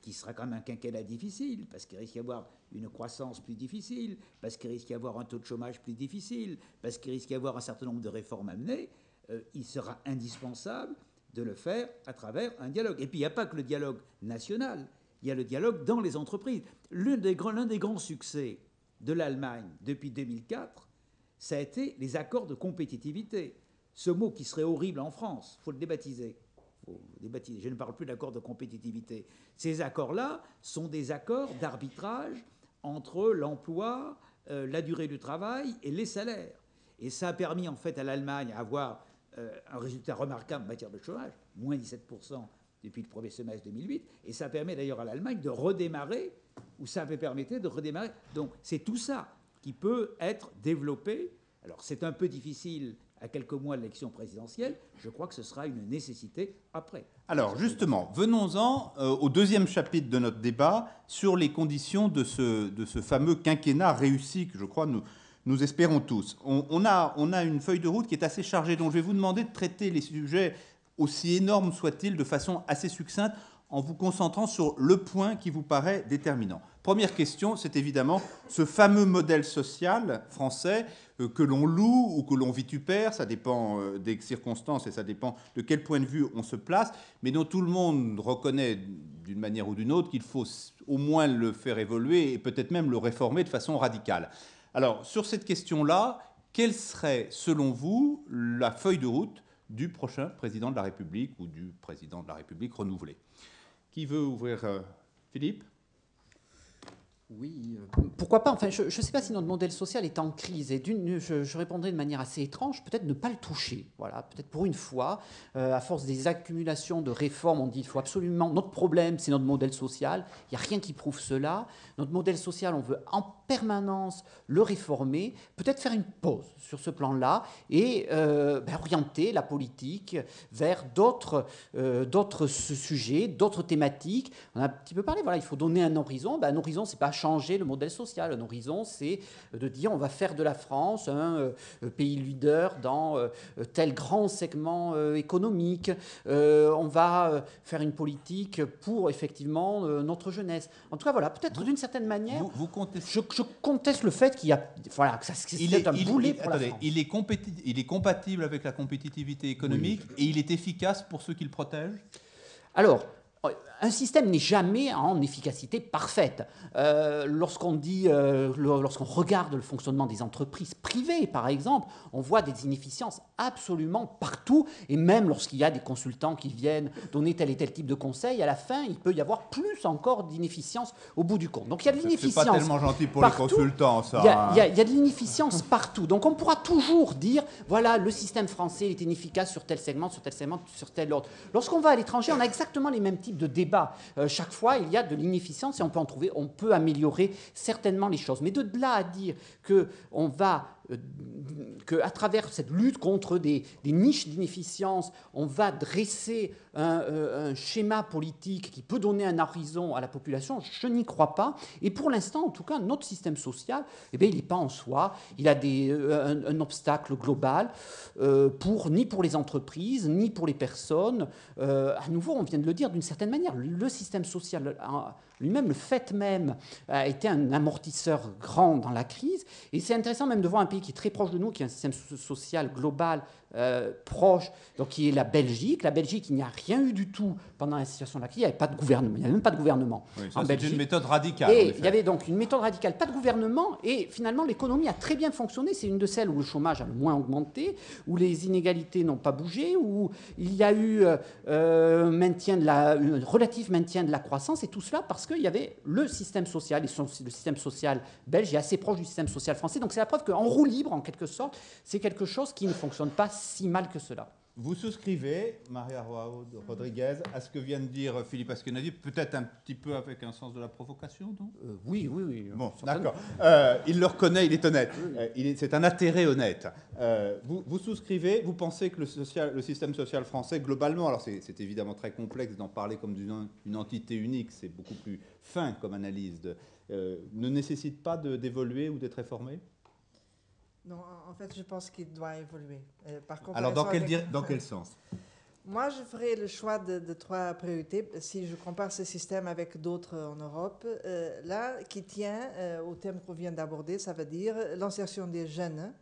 qui sera quand même un quinquennat difficile, parce qu'il risque d'y avoir une croissance plus difficile, parce qu'il risque d'y avoir un taux de chômage plus difficile, parce qu'il risque d'y avoir un certain nombre de réformes à mener, il sera indispensable de le faire à travers un dialogue. Et puis il n'y a pas que le dialogue national, il y a le dialogue dans les entreprises. L'un des grands succès de l'Allemagne depuis 2004, ça a été les accords de compétitivité. Ce mot qui serait horrible en France, il faut le débaptiser. Je ne parle plus d'accords de compétitivité. Ces accords-là sont des accords d'arbitrage entre l'emploi, la durée du travail et les salaires. Et ça a permis en fait à l'Allemagne d'avoir un résultat remarquable en matière de chômage, moins 17% depuis le premier semestre 2008. Et ça permet d'ailleurs à l'Allemagne de redémarrer, ou ça avait permis de redémarrer. Donc c'est tout ça qui peut être développé. Alors c'est un peu difficile à quelques mois de l'élection présidentielle, je crois que ce sera une nécessité après. Alors justement, venons-en au deuxième chapitre de notre débat sur les conditions de ce fameux quinquennat réussi que je crois nous espérons tous. On a une feuille de route qui est assez chargée, donc je vais vous demander de traiter les sujets, aussi énormes soient-ils, de façon assez succincte, en vous concentrant sur le point qui vous paraît déterminant. Première question, c'est évidemment ce fameux modèle social français que l'on loue ou que l'on vitupère, ça dépend des circonstances et ça dépend de quel point de vue on se place, mais dont tout le monde reconnaît d'une manière ou d'une autre qu'il faut au moins le faire évoluer et peut-être même le réformer de façon radicale. Alors, sur cette question-là, quelle serait, selon vous, la feuille de route du prochain président de la République ou du président de la République renouvelé? Qui veut ouvrir? Philippe? Oui, pourquoi pas. Enfin, je ne sais pas si notre modèle social est en crise. Et je répondrai de manière assez étrange, peut-être ne pas le toucher. Voilà, peut-être pour une fois, à force des accumulations de réformes, on dit qu'il faut absolument... Notre problème, c'est notre modèle social. Il n'y a rien qui prouve cela. Notre modèle social, on veut en permanence le réformer. Peut-être faire une pause sur ce plan-là et orienter la politique vers d'autres sujets, d'autres thématiques. On a un petit peu parlé, voilà, il faut donner un horizon. Un horizon, c'est pas changer le modèle social. Un horizon, c'est de dire on va faire de la France un pays leader dans tel grand segment économique. On va faire une politique pour effectivement notre jeunesse. En tout cas, voilà, peut-être d'une certaine manière, je conteste le fait qu'il y a, voilà, que c'est un boulet pour la France. Il est compatible avec la compétitivité économique et il est efficace pour ceux qui le protègent? Alors, un système n'est jamais en efficacité parfaite. Lorsqu'on regarde le fonctionnement des entreprises privées, par exemple, on voit des inefficiences absolument partout. Et même lorsqu'il y a des consultants qui viennent donner tel et tel type de conseil, à la fin, il peut y avoir plus encore d'inefficience au bout du compte. Donc il y a de l'inefficience. C'est pas tellement gentil pour partout. Les consultants, ça. Il y a de l'inefficience partout. Donc on pourra toujours dire, voilà, le système français est inefficace sur tel segment, sur tel autre. Lorsqu'on va à l'étranger, on a exactement les mêmes types de débats. Chaque fois, il y a de l'inefficience et on peut améliorer certainement les choses. Mais de là à dire qu'à travers cette lutte contre des niches d'inefficience, on va dresser un schéma politique qui peut donner un horizon à la population, je n'y crois pas. Et pour l'instant, en tout cas, notre système social, il n'est pas en soi. Il a un obstacle global ni pour les entreprises, ni pour les personnes. À nouveau, on vient de le dire d'une certaine manière, le système social lui-même, le fait même, a été un amortisseur grand dans la crise. Et c'est intéressant même de voir un pays qui est très proche de nous, qui a un système social global proche, donc qui est la Belgique. La Belgique, il n'y a rien eu du tout pendant la situation de la crise. Il n'y avait pas de gouvernement. Il n'y avait même pas de gouvernement en Belgique. C'est une méthode radicale. Et il y avait donc une méthode radicale, pas de gouvernement. Et finalement, l'économie a très bien fonctionné. C'est une de celles où le chômage a le moins augmenté, où les inégalités n'ont pas bougé, où il y a eu un relatif maintien de la croissance. Et tout cela parce qu'il y avait le système social. Et le système social belge est assez proche du système social français. Donc c'est la preuve qu'en roue libre, en quelque sorte, c'est quelque chose qui ne fonctionne pas si mal que cela. Vous souscrivez, Maria Rodriguez, à ce que vient de dire Philippe Askenazi, peut-être un petit peu avec un sens de la provocation, non? Oui. Bon, d'accord. Il le reconnaît, il est honnête. C'est un atterré honnête. Vous souscrivez, vous pensez que le système social français, globalement, alors c'est évidemment très complexe d'en parler comme d'une entité unique, c'est beaucoup plus fin comme analyse, ne nécessite pas d'évoluer ou d'être réformé? Non, en fait, je pense qu'il doit évoluer. Alors, dans quel sens? Moi, je ferai le choix de trois priorités. Si je compare ce système avec d'autres en Europe, là, qui tient au thème qu'on vient d'aborder, ça veut dire l'insertion des jeunes.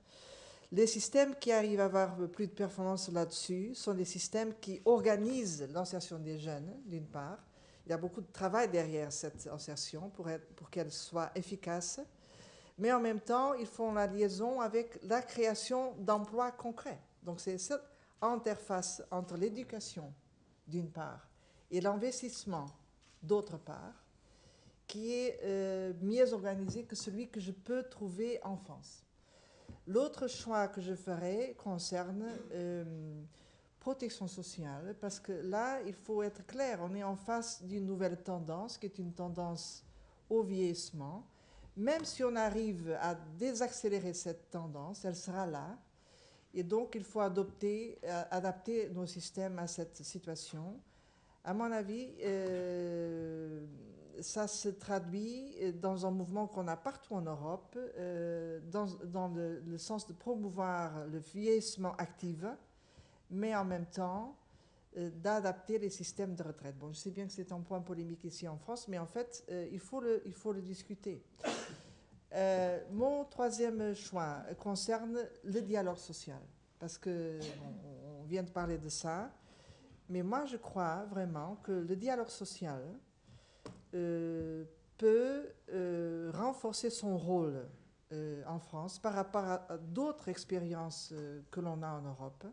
Les systèmes qui arrivent à avoir plus de performance là-dessus sont les systèmes qui organisent l'insertion des jeunes, d'une part. Il y a beaucoup de travail derrière cette insertion pour qu'elle soit efficace. Mais en même temps, ils font la liaison avec la création d'emplois concrets. Donc c'est cette interface entre l'éducation, d'une part, et l'investissement, d'autre part, qui est mieux organisé que celui que je peux trouver en France. L'autre choix que je ferai concerne protection sociale, parce que là, il faut être clair, on est en face d'une nouvelle tendance, qui est une tendance au vieillissement. Même si on arrive à désaccélérer cette tendance, elle sera là. Et donc, il faut adapter nos systèmes à cette situation. À mon avis, ça se traduit dans un mouvement qu'on a partout en Europe, dans le sens de promouvoir le vieillissement actif, mais en même temps d'adapter les systèmes de retraite. Bon, je sais bien que c'est un point polémique ici en France, mais en fait, il faut le discuter. Mon troisième choix concerne le dialogue social, parce qu'on vient de parler de ça, mais moi je crois vraiment que le dialogue social peut renforcer son rôle en France par rapport à d'autres expériences que l'on a en Europe.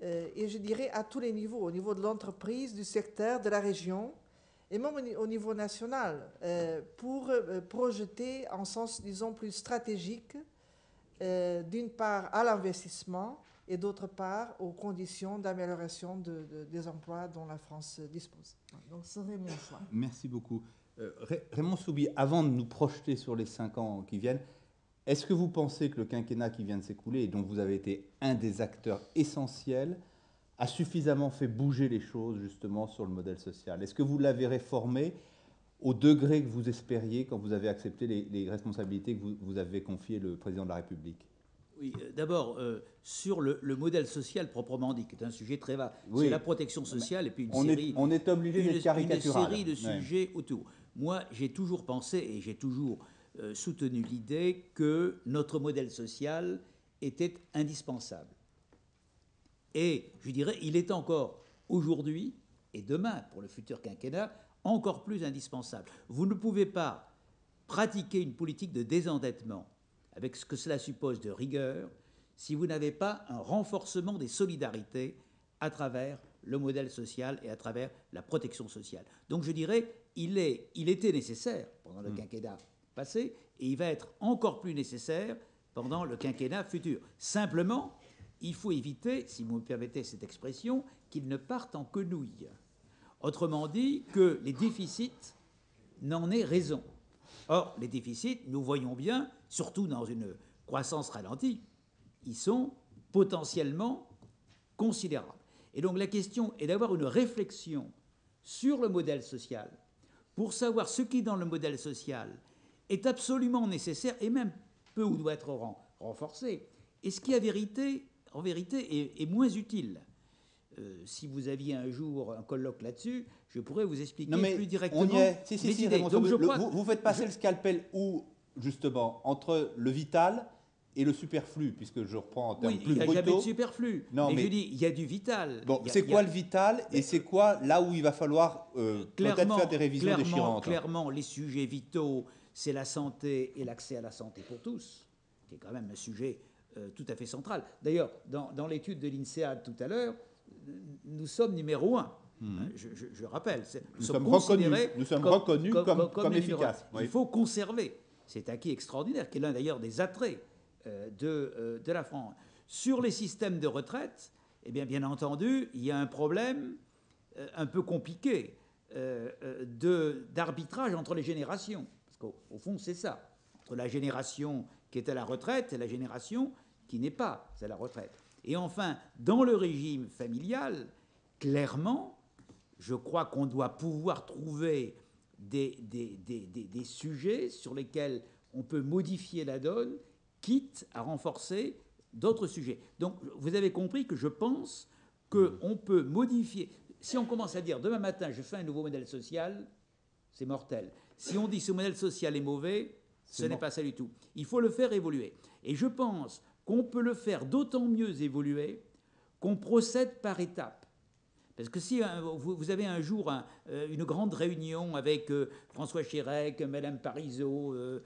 Et je dirais à tous les niveaux, au niveau de l'entreprise, du secteur, de la région, et même au niveau national, pour projeter en sens, disons, plus stratégique, d'une part à l'investissement et d'autre part aux conditions d'amélioration des emplois dont la France dispose. Donc ce serait mon choix. Merci beaucoup. Raymond Soubi, avant de nous projeter sur les 5 ans qui viennent, est-ce que vous pensez que le quinquennat qui vient de s'écouler, et dont vous avez été un des acteurs essentiels, a suffisamment fait bouger les choses justement sur le modèle social? Est-ce que vous l'avez réformé au degré que vous espériez quand vous avez accepté les responsabilités que vous avez confiées le président de la République? Oui, d'abord, sur le modèle social proprement dit, qui est un sujet très vaste, Oui. c'est la protection sociale et puis On est obligé d'être caricatural. Une série de sujets autour. Moi, j'ai toujours pensé et j'ai toujours soutenu l'idée que notre modèle social était indispensable. Et je dirais, il est encore aujourd'hui et demain, pour le futur quinquennat, encore plus indispensable. Vous ne pouvez pas pratiquer une politique de désendettement avec ce que cela suppose de rigueur si vous n'avez pas un renforcement des solidarités à travers le modèle social et à travers la protection sociale. Donc je dirais, il était nécessaire pendant le quinquennat passé et il va être encore plus nécessaire pendant le quinquennat futur. Simplement, il faut éviter, si vous me permettez cette expression, qu'ils ne partent en quenouille. Autrement dit, que les déficits n'en aient raison. Or, les déficits, nous voyons bien, surtout dans une croissance ralentie, ils sont potentiellement considérables. Et donc la question est d'avoir une réflexion sur le modèle social pour savoir ce qui, dans le modèle social, est absolument nécessaire et même peut ou doit être renforcé, et ce qui, en vérité, est moins utile. Si vous aviez un jour un colloque là-dessus, je pourrais vous expliquer plus directement. On y est. Si, idées. Donc, vous faites passer le scalpel où, justement, entre le vital et le superflu, puisque je reprends en termes plus brutaux. Il n'y a jamais de superflu. Non, mais je dis, il y a du vital. Bon, c'est quoi le vital et c'est quoi là où il va falloir peut-être faire des révisions déchirantes? Clairement, les sujets vitaux, c'est la santé et l'accès à la santé pour tous, qui est quand même un sujet tout à fait central. D'ailleurs, dans l'étude de l'INSEAD tout à l'heure, nous sommes numéro 1. Je rappelle. Nous sommes reconnus comme efficaces. Oui. Il faut conserver cet acquis extraordinaire, qui est l'un d'ailleurs des attraits de la France. Sur les systèmes de retraite, eh bien entendu, il y a un problème un peu compliqué d'arbitrage entre les générations. Parce qu'au fond, c'est ça. Entre la génération qui est à la retraite et la génération qui n'est pas à la retraite. Et enfin, dans le régime familial, clairement, je crois qu'on doit pouvoir trouver des sujets sur lesquels on peut modifier la donne, quitte à renforcer d'autres sujets. Donc, vous avez compris que je pense qu'on peut modifier. Si on commence à dire, demain matin, je fais un nouveau modèle social, c'est mortel. Si on dit ce modèle social est mauvais, ce n'est pas ça du tout. Il faut le faire évoluer. Et je pense qu'on peut le faire d'autant mieux évoluer qu'on procède par étapes. Parce que si vous avez un jour une grande réunion avec François Chérec, Mme Parisot, M.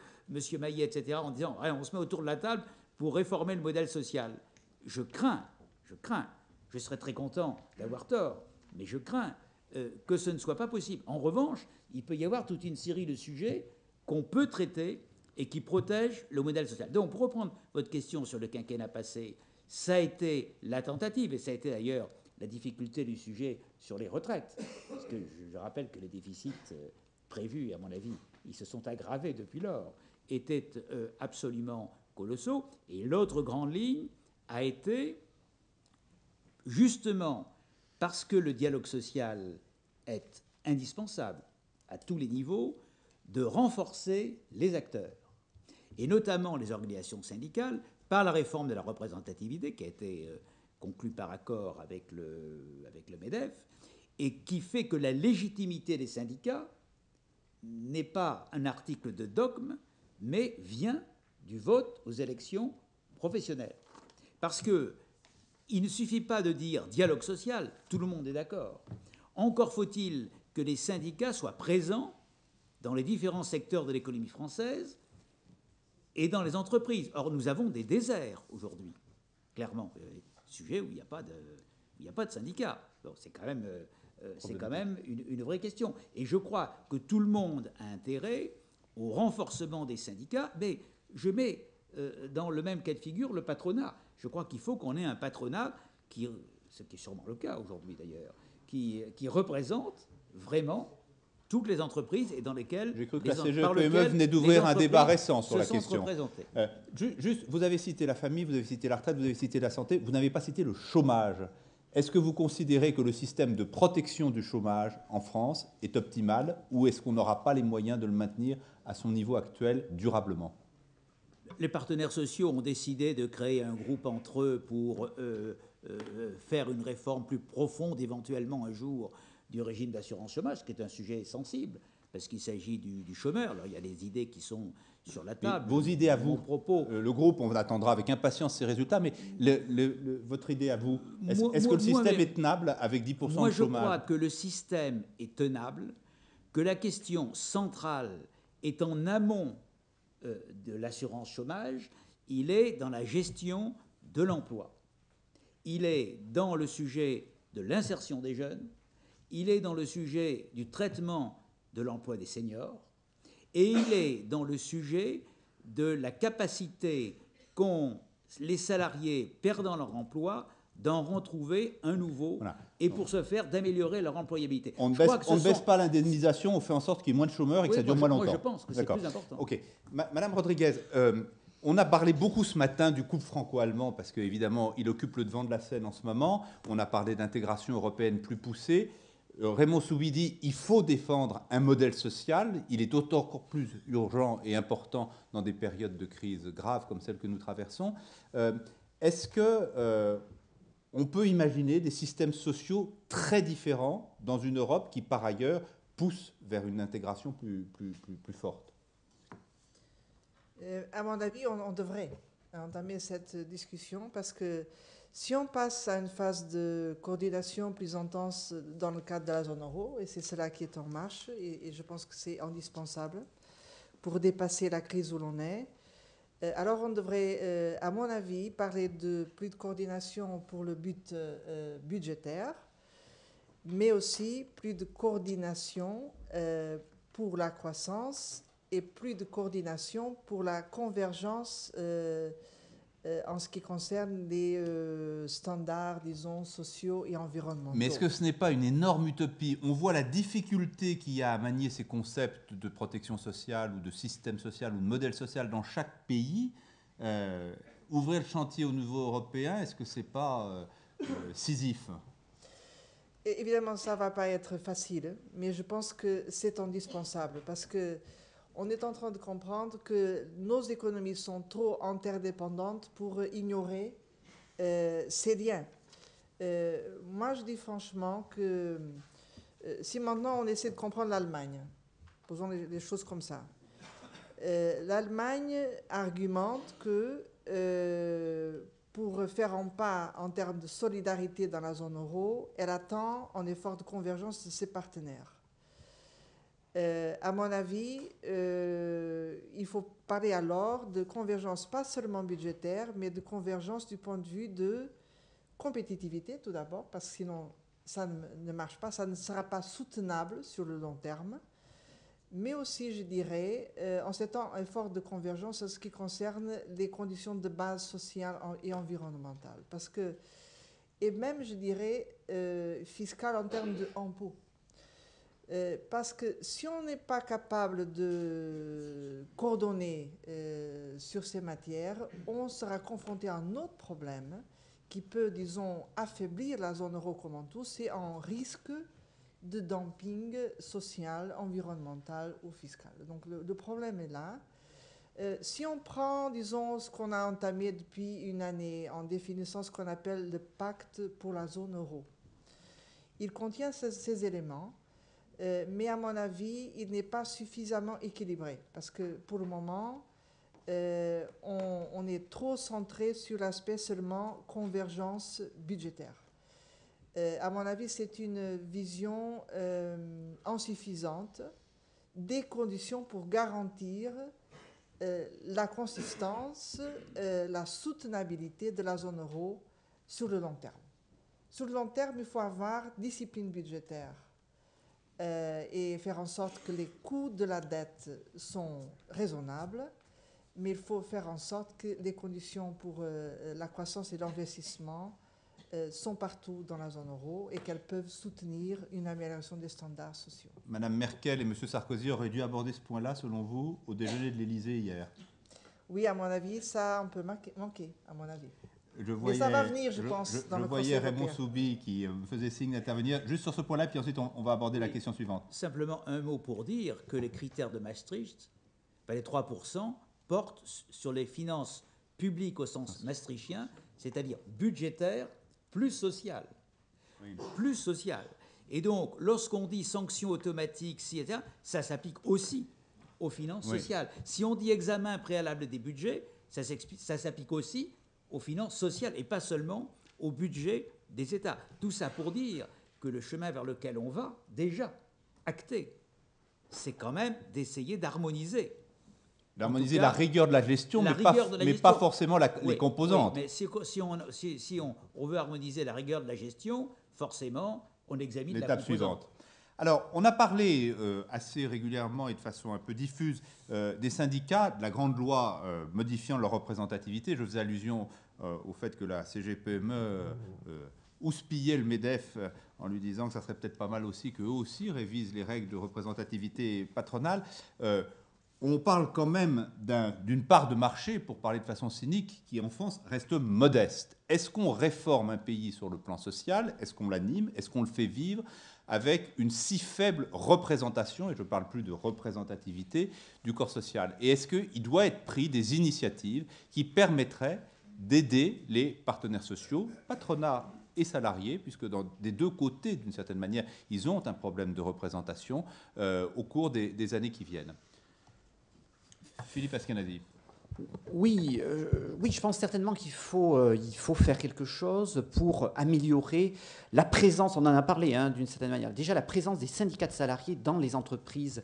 Maillet, etc., en disant on se met autour de la table pour réformer le modèle social, je crains, je serais très content d'avoir tort, mais je crains que ce ne soit pas possible. En revanche, il peut y avoir toute une série de sujets qu'on peut traiter et qui protègent le modèle social. Donc, pour reprendre votre question sur le quinquennat passé, ça a été la tentative, et ça a été d'ailleurs la difficulté du sujet sur les retraites. Parce que je rappelle que les déficits prévus, à mon avis, ils se sont aggravés depuis lors, étaient absolument colossaux. Et l'autre grande ligne a été, justement, parce que le dialogue social est indispensable à tous les niveaux, de renforcer les acteurs, et notamment les organisations syndicales, par la réforme de la représentativité qui a été conclue par accord avec le MEDEF, et qui fait que la légitimité des syndicats n'est pas un article de dogme, mais vient du vote aux élections professionnelles. Parce qu'il ne suffit pas de dire dialogue social, tout le monde est d'accord. Encore faut-il que les syndicats soient présents dans les différents secteurs de l'économie française et dans les entreprises. Or, nous avons des déserts aujourd'hui, clairement. Sujet où il n'y a pas de syndicats. C'est quand même une vraie question. Et je crois que tout le monde a intérêt au renforcement des syndicats, mais je mets dans le même cas de figure le patronat. Je crois qu'il faut qu'on ait un patronat, ce qui est sûrement le cas aujourd'hui d'ailleurs, qui représente vraiment toutes les entreprises et dans lesquelles... J'ai cru que la CGPME venait d'ouvrir un débat récent sur la question. Juste, vous avez cité la famille, vous avez cité la retraite, vous avez cité la santé, vous n'avez pas cité le chômage. Est-ce que vous considérez que le système de protection du chômage en France est optimal ou est-ce qu'on n'aura pas les moyens de le maintenir à son niveau actuel durablement ? Les partenaires sociaux ont décidé de créer un groupe entre eux pour faire une réforme plus profonde, éventuellement un jour, du régime d'assurance chômage, ce qui est un sujet sensible, parce qu'il s'agit du chômeur. Alors, il y a des idées qui sont sur la table. Mais vos idées à vous, le groupe, on attendra avec impatience ces résultats, mais votre idée à vous, est-ce que le système est tenable avec 10% de chômage ? Moi, je crois que le système est tenable, que la question centrale est en amont de l'assurance chômage, il est dans la gestion de l'emploi. Il est dans le sujet de l'insertion des jeunes, il est dans le sujet du traitement de l'emploi des seniors, et il est dans le sujet de la capacité qu'ont les salariés perdant leur emploi d'en retrouver un nouveau, voilà. Et pour ce faire, d'améliorer leur employabilité. On ne baisse pas l'indemnisation, on fait en sorte qu'il y ait moins de chômeurs et que ça dure moins longtemps. Moi, je pense que c'est plus important. Ok. Madame Rodriguez, on a parlé beaucoup ce matin du couple franco-allemand, parce qu'évidemment, il occupe le devant de la scène en ce moment. On a parlé d'intégration européenne plus poussée. Raymond Soubi dit il faut défendre un modèle social. Il est encore plus urgent et important dans des périodes de crise graves comme celle que nous traversons. Est-ce que on peut imaginer des systèmes sociaux très différents dans une Europe qui, par ailleurs, pousse vers une intégration plus forte ? À mon avis, on devrait entamer cette discussion parce que si on passe à une phase de coordination plus intense dans le cadre de la zone euro, et c'est cela qui est en marche, et je pense que c'est indispensable pour dépasser la crise où l'on est, alors on devrait, à mon avis, parler de plus de coordination pour le but budgétaire, mais aussi plus de coordination pour la croissance et plus de coordination pour la convergence en ce qui concerne les standards, disons, sociaux et environnementaux. Mais est-ce que ce n'est pas une énorme utopie ? On voit la difficulté qu'il y a à manier ces concepts de protection sociale ou de système social ou de modèle social dans chaque pays. Ouvrir le chantier au niveau européen, est-ce que ce n'est pas Sisyphe ? Et évidemment, ça ne va pas être facile, mais je pense que c'est indispensable parce que on est en train de comprendre que nos économies sont trop interdépendantes pour ignorer ces liens. Moi, je dis franchement que si maintenant on essaie de comprendre l'Allemagne, posons les choses comme ça, l'Allemagne argumente que pour faire un pas en termes de solidarité dans la zone euro, elle attend un effort de convergence de ses partenaires. À mon avis, il faut parler alors de convergence pas seulement budgétaire, mais de convergence du point de vue de compétitivité tout d'abord, parce que sinon ça ne marche pas, ça ne sera pas soutenable sur le long terme, mais aussi, je dirais, en s'étant un effort de convergence en ce qui concerne les conditions de base sociale et environnementale, parce que, et même, je dirais, fiscale en termes d'impôts. Parce que si on n'est pas capable de coordonner sur ces matières, on sera confronté à un autre problème qui peut, disons, affaiblir la zone euro comme un tout, c'est un risque de dumping social, environnemental ou fiscal. Donc le problème est là. Si on prend, disons, ce qu'on a entamé depuis une année en définissant ce qu'on appelle le pacte pour la zone euro, il contient ces éléments, mais à mon avis, il n'est pas suffisamment équilibré parce que pour le moment, on est trop centré sur l'aspect seulement convergence budgétaire. À mon avis, c'est une vision insuffisante des conditions pour garantir la consistance, la soutenabilité de la zone euro sur le long terme. Sur le long terme, il faut avoir discipline budgétaire et faire en sorte que les coûts de la dette sont raisonnables, mais il faut faire en sorte que les conditions pour la croissance et l'investissement sont partout dans la zone euro et qu'elles peuvent soutenir une amélioration des standards sociaux. Madame Merkel et Monsieur Sarkozy auraient dû aborder ce point-là, selon vous, au déjeuner de l'Élysée hier. Oui, à mon avis, ça a un peu manqué, à mon avis. Mais ça va venir, je pense, dans le Conseil européen. Je voyais Raymond Soubi qui me faisait signe d'intervenir juste sur ce point-là, puis ensuite on va aborder la question suivante. Simplement un mot pour dire que les critères de Maastricht, les 3%, portent sur les finances publiques au sens maastrichtien, c'est-à-dire budgétaires, plus social. Oui. Plus social. Et donc, lorsqu'on dit sanctions automatiques, etc., ça s'applique aussi aux finances sociales. Si on dit examen préalable des budgets, ça s'applique aussi aux finances sociales et pas seulement au budget des États. Tout ça pour dire que le chemin vers lequel on va, déjà acté, c'est quand même d'essayer d'harmoniser. D'harmoniser la rigueur de la gestion, mais pas forcément les composantes. Oui, mais si on veut harmoniser la rigueur de la gestion, forcément, on examine l'étape suivante. Alors, on a parlé assez régulièrement et de façon un peu diffuse des syndicats, de la grande loi modifiant leur représentativité. Je faisais allusion au fait que la CGPME houspillait le MEDEF en lui disant que ça serait peut-être pas mal aussi qu'eux aussi révisent les règles de représentativité patronale. On parle quand même d'une part de marché, pour parler de façon cynique, qui en France reste modeste. Est-ce qu'on réforme un pays sur le plan social? Est-ce qu'on l'anime? Est-ce qu'on le fait vivre avec une si faible représentation, et je ne parle plus de représentativité, du corps social? Et est-ce qu'il doit être pris des initiatives qui permettraient d'aider les partenaires sociaux, patronat et salariés, puisque des deux côtés, d'une certaine manière, ils ont un problème de représentation au cours des années qui viennent? Philippe Askenazzi. Oui, je pense certainement qu'il faut faire quelque chose pour améliorer la présence, on en a parlé d'une certaine manière, déjà la présence des syndicats de salariés dans les entreprises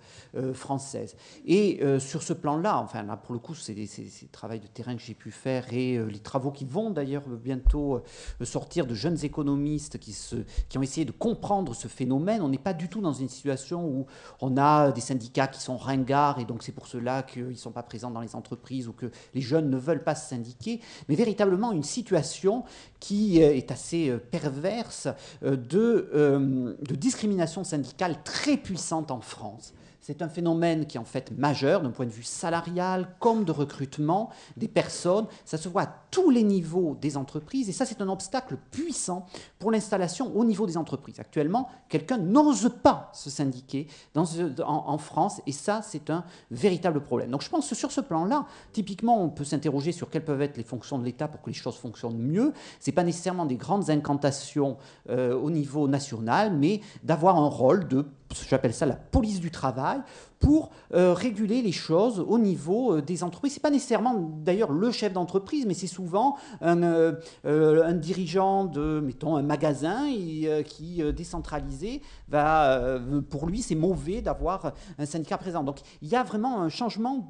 françaises. Et sur ce plan-là, enfin là pour le coup c'est le travail de terrain que j'ai pu faire et les travaux qui vont d'ailleurs bientôt sortir de jeunes économistes qui ont essayé de comprendre ce phénomène. On n'est pas du tout dans une situation où on a des syndicats qui sont ringards et donc c'est pour cela qu'ils ne sont pas présents dans les entreprises ou que les jeunes ne veulent pas se syndiquer, mais véritablement une situation qui est assez perverse de discrimination syndicale très puissante en France. C'est un phénomène qui est en fait majeur d'un point de vue salarial comme de recrutement des personnes. Ça se voit à tous les niveaux des entreprises et ça c'est un obstacle puissant pour l'installation au niveau des entreprises. Actuellement, quelqu'un n'ose pas se syndiquer en France et ça c'est un véritable problème. Donc je pense que sur ce plan-là, typiquement on peut s'interroger sur quelles peuvent être les fonctions de l'État pour que les choses fonctionnent mieux. Ce n'est pas nécessairement des grandes incantations au niveau national, mais d'avoir un rôle de, j'appelle ça la police du travail, pour réguler les choses au niveau des entreprises. Ce n'est pas nécessairement d'ailleurs le chef d'entreprise, mais c'est souvent un dirigeant de, mettons, un magasin qui décentralisé, pour lui c'est mauvais d'avoir un syndicat présent. Donc il y a vraiment un changement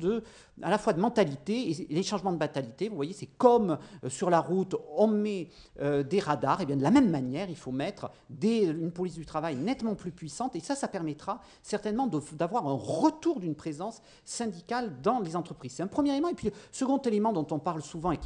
à la fois de mentalité, et les changements de mentalité, vous voyez, c'est comme sur la route on met des radars, et bien de la même manière il faut mettre une police du travail nettement plus puissante, et ça permettra certainement d'avoir un retour d'une présence syndicale dans les entreprises. C'est un premier élément. Et puis, le second élément dont on parle souvent et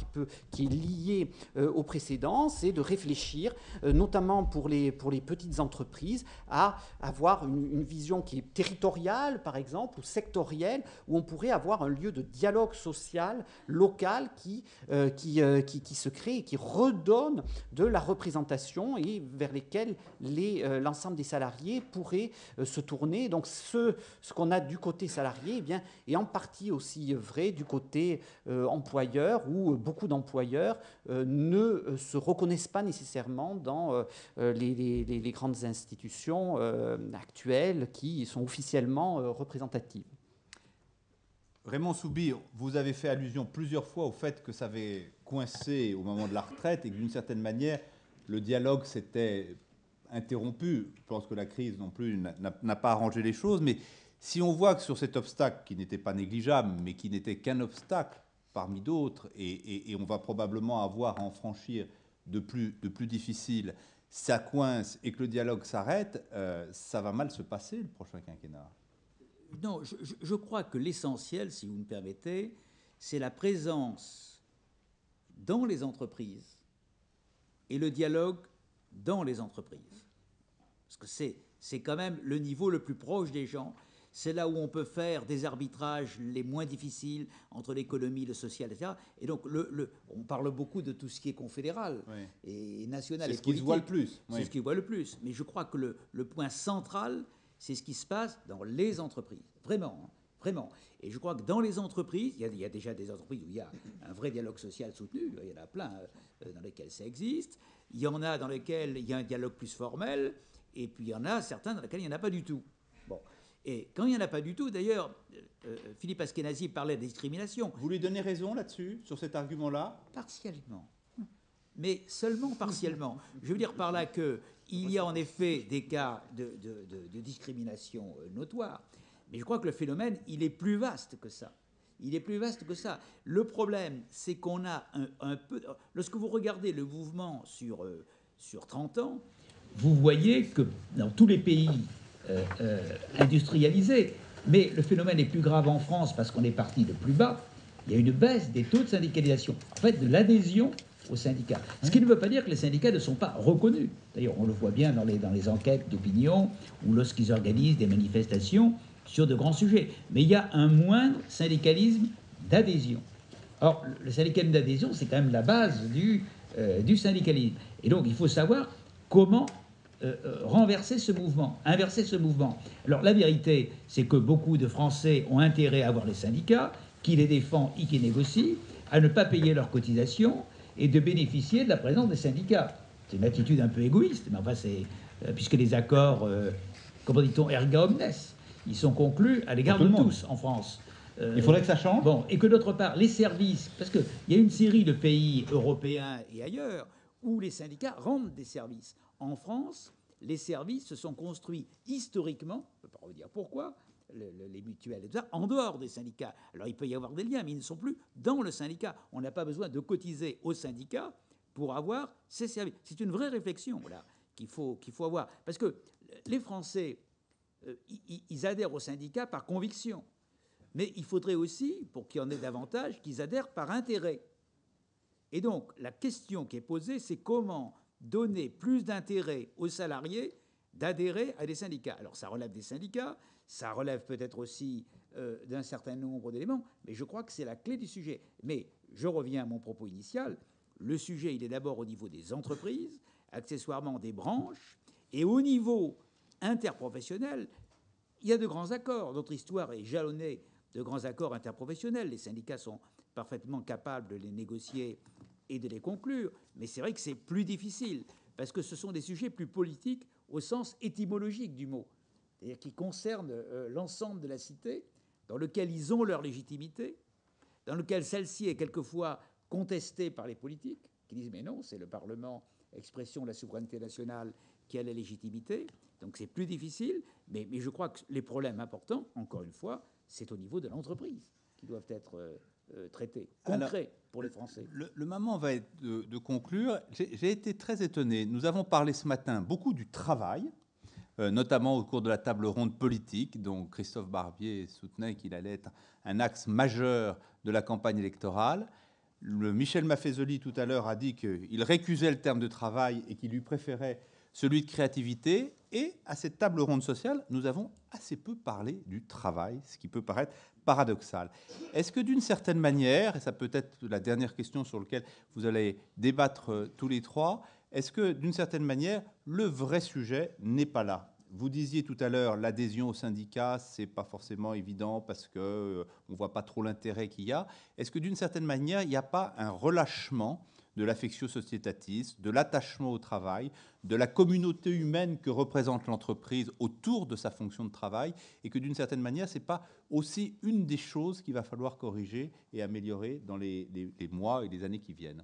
qui est lié au précédent, c'est de réfléchir, notamment pour les petites entreprises, à avoir une vision qui est territoriale, par exemple, ou sectorielle, où on pourrait avoir un lieu de dialogue social local qui se crée et qui redonne de la représentation et vers lesquels l'ensemble des salariés pourraient se tourner. Donc ce qu'on a du côté salarié eh bien, est en partie aussi vrai du côté employeur, où beaucoup d'employeurs ne se reconnaissent pas nécessairement dans les grandes institutions actuelles qui sont officiellement représentatives. Raymond Soubi, vous avez fait allusion plusieurs fois au fait que ça avait coincé au moment de la retraite et que d'une certaine manière, le dialogue s'était interrompu. Je pense que la crise non plus n'a pas arrangé les choses, mais si on voit que sur cet obstacle, qui n'était pas négligeable, mais qui n'était qu'un obstacle parmi d'autres, et on va probablement avoir à en franchir de plus difficiles, ça coince et que le dialogue s'arrête, ça va mal se passer le prochain quinquennat. Non, je crois que l'essentiel, si vous me permettez, c'est la présence dans les entreprises et le dialogue dans les entreprises. Parce que c'est quand même le niveau le plus proche des gens. C'est là où on peut faire des arbitrages les moins difficiles entre l'économie, le social, etc. Et donc, on parle beaucoup de tout ce qui est confédéral et national. C'est ce qui se voit le plus. C'est ce qui se voit le plus. Mais je crois que le point central, c'est ce qui se passe dans les entreprises. Vraiment, hein, vraiment. Et je crois que dans les entreprises, il y a déjà des entreprises où il y a un vrai dialogue social soutenu. Il y en a plein dans lesquelles ça existe. Il y en a dans lesquelles il y a un dialogue plus formel. Et puis il y en a certains dans lesquels il n'y en a pas du tout. Bon. Et quand il n'y en a pas du tout, d'ailleurs, Philippe Askenazi parlait de discrimination. Vous lui donnez raison là-dessus, sur cet argument-là ? Partiellement. Mais seulement partiellement. Je veux dire par là qu'il y a en effet des cas de discrimination notoire, mais je crois que le phénomène, il est plus vaste que ça. Il est plus vaste que ça. Le problème, c'est qu'on a un peu... Lorsque vous regardez le mouvement sur 30 ans, vous voyez que dans tous les pays industrialisés, mais le phénomène est plus grave en France parce qu'on est parti de plus bas, il y a une baisse des taux de syndicalisation, en fait de l'adhésion aux syndicats. Ce qui ne veut pas dire que les syndicats ne sont pas reconnus. D'ailleurs, on le voit bien dans les enquêtes d'opinion ou lorsqu'ils organisent des manifestations sur de grands sujets. Mais il y a un moindre syndicalisme d'adhésion. Or, le syndicalisme d'adhésion, c'est quand même la base du syndicalisme. Et donc, il faut savoir comment renverser ce mouvement, inverser ce mouvement. Alors, la vérité, c'est que beaucoup de Français ont intérêt à avoir les syndicats, qui les défendent et qui négocient, à ne pas payer leurs cotisations et de bénéficier de la présence des syndicats. C'est une attitude un peu égoïste, mais enfin, c'est puisque les accords, comment dit-on, erga omnes, ils sont conclus à l'égard de tous en France. Il faudrait que ça change. Bon, et que d'autre part, les services, parce qu'il y a une série de pays européens et ailleurs où les syndicats rendent des services. En France, les services se sont construits historiquement, on ne peut pas redire pourquoi, les mutuelles et tout ça, en dehors des syndicats. Alors il peut y avoir des liens, mais ils ne sont plus dans le syndicat. On n'a pas besoin de cotiser au syndicat pour avoir ces services. C'est une vraie réflexion là, qu'il faut avoir. Parce que les Français, ils adhèrent au syndicat par conviction. Mais il faudrait aussi, pour qu'il y en ait davantage, qu'ils adhèrent par intérêt. Et donc, la question qui est posée, c'est comment donner plus d'intérêt aux salariés d'adhérer à des syndicats. Alors, ça relève des syndicats, ça relève peut-être aussi d'un certain nombre d'éléments, mais je crois que c'est la clé du sujet. Mais je reviens à mon propos initial. Le sujet, il est d'abord au niveau des entreprises, accessoirement des branches, et au niveau interprofessionnel, il y a de grands accords. Notre histoire est jalonnée de grands accords interprofessionnels. Les syndicats sont parfaitement capables de les négocier et de les conclure. Mais c'est vrai que c'est plus difficile, parce que ce sont des sujets plus politiques au sens étymologique du mot, c'est-à-dire qui concernent l'ensemble de la cité, dans lequel ils ont leur légitimité, dans lequel celle-ci est quelquefois contestée par les politiques, qui disent « mais non, c'est le Parlement, expression de la souveraineté nationale, qui a la légitimité ». Donc c'est plus difficile, mais je crois que les problèmes importants, encore une fois, c'est au niveau de l'entreprise qui doivent être traités, concrets pour les Français. Le moment va être de conclure. J'ai été très étonné. Nous avons parlé ce matin beaucoup du travail, notamment au cours de la table ronde politique, dont Christophe Barbier soutenait qu'il allait être un axe majeur de la campagne électorale. Michel Maffezoli, tout à l'heure, a dit qu'il récusait le terme de travail et qu'il lui préférait celui de créativité. Et à cette table ronde sociale, nous avons assez peu parlé du travail, ce qui peut paraître paradoxal. Est-ce que d'une certaine manière, et ça peut être la dernière question sur laquelle vous allez débattre tous les trois, est-ce que d'une certaine manière, le vrai sujet n'est pas là ? Vous disiez tout à l'heure, l'adhésion au syndicat, c'est pas forcément évident parce que on voit pas trop l'intérêt qu'il y a. Est-ce que d'une certaine manière, il n'y a pas un relâchement de l'affectio societatis, de l'attachement au travail, de la communauté humaine que représente l'entreprise autour de sa fonction de travail, et que d'une certaine manière, c'est pas aussi une des choses qu'il va falloir corriger et améliorer dans les mois et les années qui viennent?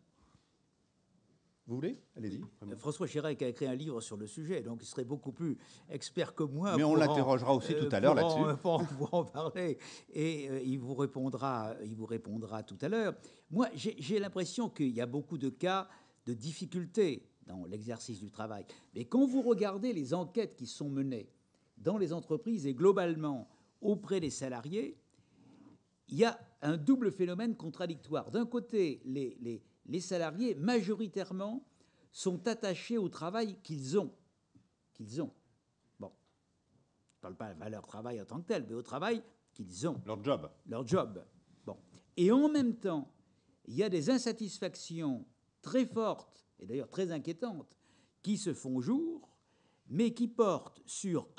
Vous voulez? Allez-y. François Chirac a écrit un livre sur le sujet, donc il serait beaucoup plus expert que moi. Mais on l'interrogera aussi tout à l'heure là-dessus. Pour en parler, et il vous répondra tout à l'heure. Moi, j'ai l'impression qu'il y a beaucoup de cas de difficultés dans l'exercice du travail. Mais quand vous regardez les enquêtes qui sont menées dans les entreprises et globalement auprès des salariés, il y a un double phénomène contradictoire. D'un côté, les salariés, majoritairement, sont attachés au travail qu'ils ont. Bon, je ne parle pas de leur travail en tant que tel, mais au travail qu'ils ont. Leur job. Leur job. Bon. Et en même temps, il y a des insatisfactions très fortes, et d'ailleurs très inquiétantes, qui se font jour, mais qui portent sur,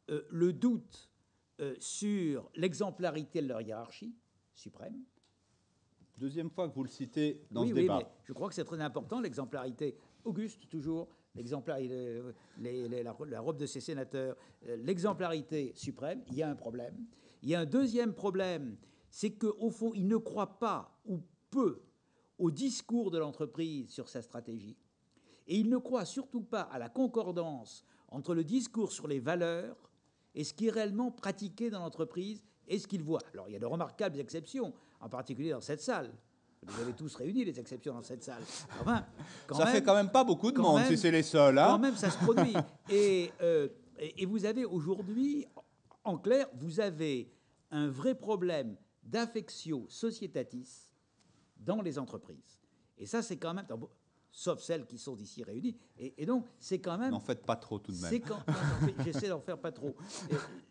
le doute sur l'exemplarité de leur hiérarchie suprême. Deuxième fois que vous le citez dans ce oui, débat. Mais je crois que c'est très important, l'exemplarité. Auguste, toujours, l'exemplarité, la robe de ses sénateurs, l'exemplarité suprême, il y a un problème. Il y a un deuxième problème, c'est qu'au fond, il ne croit pas ou peu au discours de l'entreprise sur sa stratégie. Et il ne croit surtout pas à la concordance entre le discours sur les valeurs et ce qui est réellement pratiqué dans l'entreprise et ce qu'il voit. Alors, il y a de remarquables exceptions, en particulier dans cette salle. Vous avez tous réuni les exceptions dans cette salle. Enfin, ça fait quand même pas beaucoup de monde, si c'est les seuls. Hein. Quand même, ça se produit. Et vous avez aujourd'hui, en clair, vous avez un vrai problème d'affectio societatis dans les entreprises. Et ça, c'est quand même... Sauf celles qui sont ici réunies. Et donc, c'est quand même... N'en faites pas trop, tout de même. J'essaie d'en faire pas trop.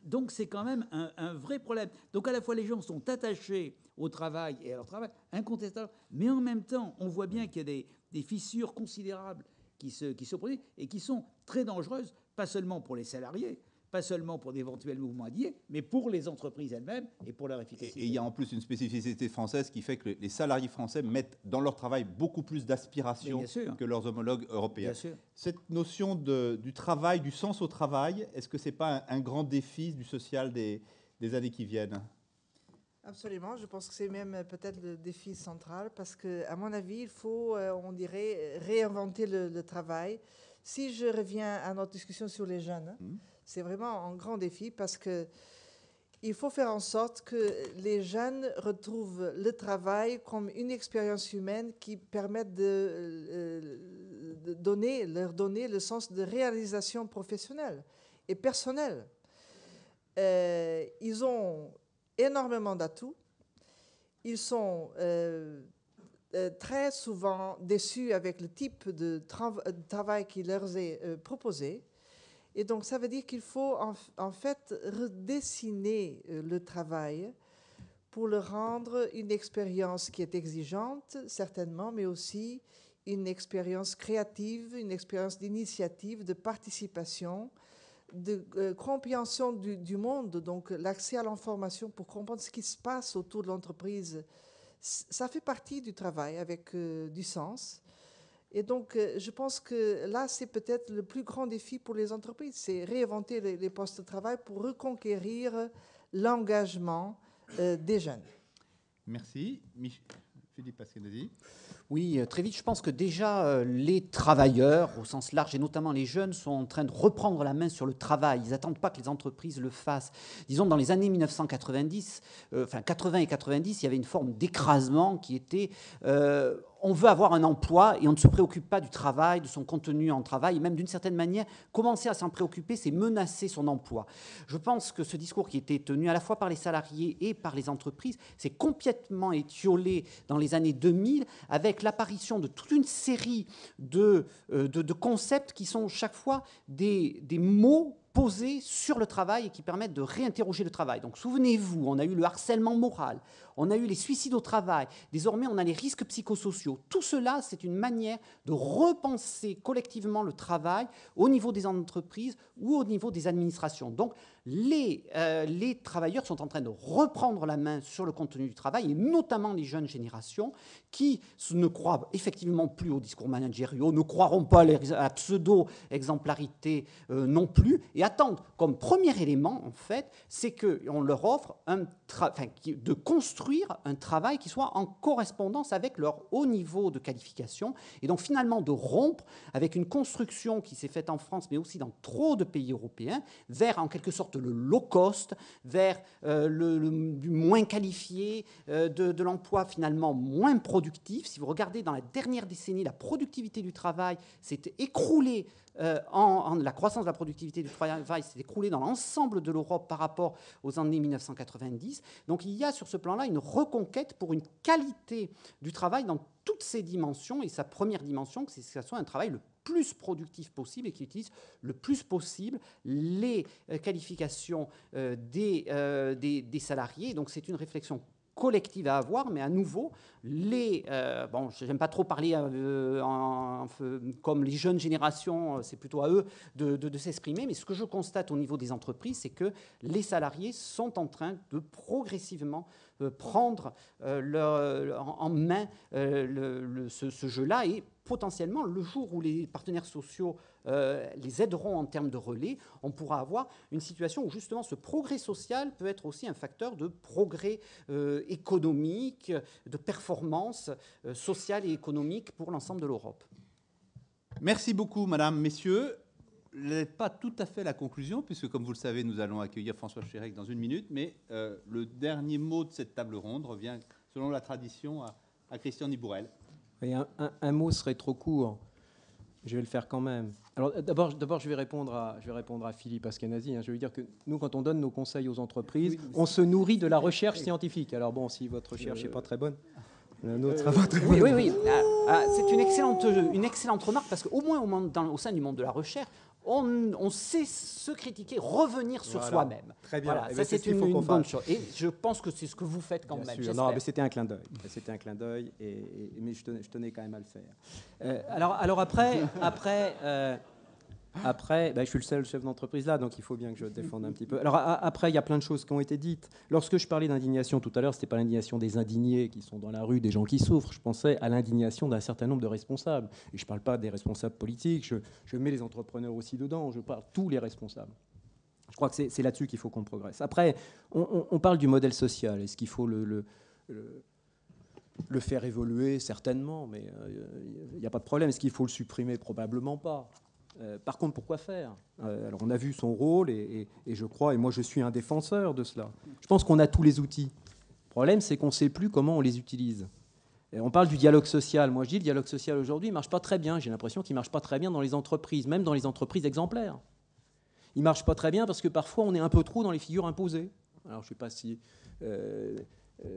Donc, c'est quand même un vrai problème. Donc, à la fois, les gens sont attachés au travail et à leur travail, incontestable, mais en même temps, on voit bien qu'il y a des fissures considérables qui se produisent et qui sont très dangereuses, pas seulement pour les salariés, pas seulement pour d'éventuels mouvements liés, mais pour les entreprises elles-mêmes et pour leur efficacité. Et il y a en plus une spécificité française qui fait que les salariés français mettent dans leur travail beaucoup plus d'aspiration que leurs homologues européens. Bien sûr. Cette notion du travail, du sens au travail, est-ce que ce n'est pas un grand défi du social des années qui viennent ? Absolument, je pense que c'est même peut-être le défi central parce qu'à mon avis, il faut, on dirait, réinventer le travail. Si je reviens à notre discussion sur les jeunes, c'est vraiment un grand défi parce qu'il faut faire en sorte que les jeunes retrouvent le travail comme une expérience humaine qui permette de leur donner le sens de réalisation professionnelle et personnelle. Ils ont énormément d'atouts. Ils sont très souvent déçus avec le type de travail qui leur est proposé. Et donc, ça veut dire qu'il faut en fait redessiner le travail pour le rendre une expérience qui est exigeante, certainement, mais aussi une expérience créative, une expérience d'initiative, de participation, de compréhension du monde, donc l'accès à l'information pour comprendre ce qui se passe autour de l'entreprise. Ça fait partie du travail avec du sens. Et donc, je pense que là, c'est peut-être le plus grand défi pour les entreprises, c'est réinventer les postes de travail pour reconquérir l'engagement des jeunes. Merci. Philippe Pasquinazzi. Oui, très vite, je pense que déjà les travailleurs, au sens large, et notamment les jeunes, sont en train de reprendre la main sur le travail. Ils n'attendent pas que les entreprises le fassent. Disons, dans les années 1990, 80 et 90, il y avait une forme d'écrasement qui était... on veut avoir un emploi et on ne se préoccupe pas du travail, de son contenu en travail, et même d'une certaine manière, commencer à s'en préoccuper, c'est menacer son emploi. Je pense que ce discours qui était tenu à la fois par les salariés et par les entreprises s'est complètement étiolé dans les années 2000 avec l'apparition de toute une série de concepts qui sont chaque fois des mots posés sur le travail et qui permettent de réinterroger le travail. Donc souvenez-vous, on a eu le harcèlement moral, on a eu les suicides au travail, désormais on a les risques psychosociaux. Tout cela, c'est une manière de repenser collectivement le travail au niveau des entreprises ou au niveau des administrations. Donc les travailleurs sont en train de reprendre la main sur le contenu du travail, et notamment les jeunes générations qui ne croient effectivement plus aux discours managériaux, ne croiront pas à la pseudo-exemplarité non plus, et attendent comme premier élément, en fait, c'est qu'on leur offre de construire un travail qui soit en correspondance avec leur haut niveau de qualification, et donc finalement de rompre avec une construction qui s'est faite en France, mais aussi dans trop de pays européens, vers en quelque sorte le low cost, vers du moins qualifié, de l'emploi finalement moins productif. Si vous regardez dans la dernière décennie, la productivité du travail s'est écroulée, la croissance de la productivité du travail s'est écroulée dans l'ensemble de l'Europe par rapport aux années 1990. Donc il y a sur ce plan-là une reconquête pour une qualité du travail dans toutes ses dimensions, et sa première dimension, c'est que ce soit un travail le plus productif possible et qui utilise le plus possible les qualifications des salariés. Donc c'est une réflexion collective à avoir, mais à nouveau, je n'aime pas trop parler comme les jeunes générations, c'est plutôt à eux de s'exprimer, mais ce que je constate au niveau des entreprises, c'est que les salariés sont en train de progressivement prendre en main ce jeu-là, et potentiellement, le jour où les partenaires sociaux les aideront en termes de relais, on pourra avoir une situation où justement ce progrès social peut être aussi un facteur de progrès économique, de performance sociale et économique pour l'ensemble de l'Europe. Merci beaucoup, madame, messieurs. n'est pas tout à fait la conclusion, puisque, comme vous le savez, nous allons accueillir François Chérec dans une minute, mais le dernier mot de cette table ronde revient, selon la tradition, à Christian Nibourel. Un mot serait trop court. Je vais le faire quand même. Alors, d'abord, je vais répondre à Philippe Askenazi. Je veux dire que nous, quand on donne nos conseils aux entreprises, on se nourrit de la recherche scientifique. Alors bon, si votre recherche n'est pas très bonne, la nôtre sera pas très bonne. Oui. C'est une excellente remarque, parce qu'au moins au sein du monde de la recherche, on sait se critiquer, revenir sur soi-même. Très bien. Voilà, ça, c'est une bonne chose. Et je pense que c'est ce que vous faites quand même. Non, mais c'était un clin d'œil. C'était un clin d'œil, mais je tenais quand même à le faire. Alors après, je suis le seul chef d'entreprise là, donc il faut bien que je défende un petit peu. Alors après, il y a plein de choses qui ont été dites. Lorsque je parlais d'indignation tout à l'heure, c'était pas l'indignation des indignés qui sont dans la rue, des gens qui souffrent. Je pensais à l'indignation d'un certain nombre de responsables. Et je parle pas des responsables politiques. Je mets les entrepreneurs aussi dedans. Je parle tous les responsables. Je crois que c'est là-dessus qu'il faut qu'on progresse. Après, on parle du modèle social. Est-ce qu'il faut le faire évoluer? Certainement, mais il n'y a pas de problème. Est-ce qu'il faut le supprimer? Probablement pas. Par contre, pourquoi faire? Alors, on a vu son rôle et je crois, et moi je suis un défenseur de cela. Je pense qu'on a tous les outils. Le problème, c'est qu'on ne sait plus comment on les utilise. Et on parle du dialogue social. Moi, je dis le dialogue social aujourd'hui, il ne marche pas très bien. J'ai l'impression qu'il ne marche pas très bien dans les entreprises, même dans les entreprises exemplaires. Il ne marche pas très bien parce que parfois, on est un peu trop dans les figures imposées. Alors, je ne sais pas si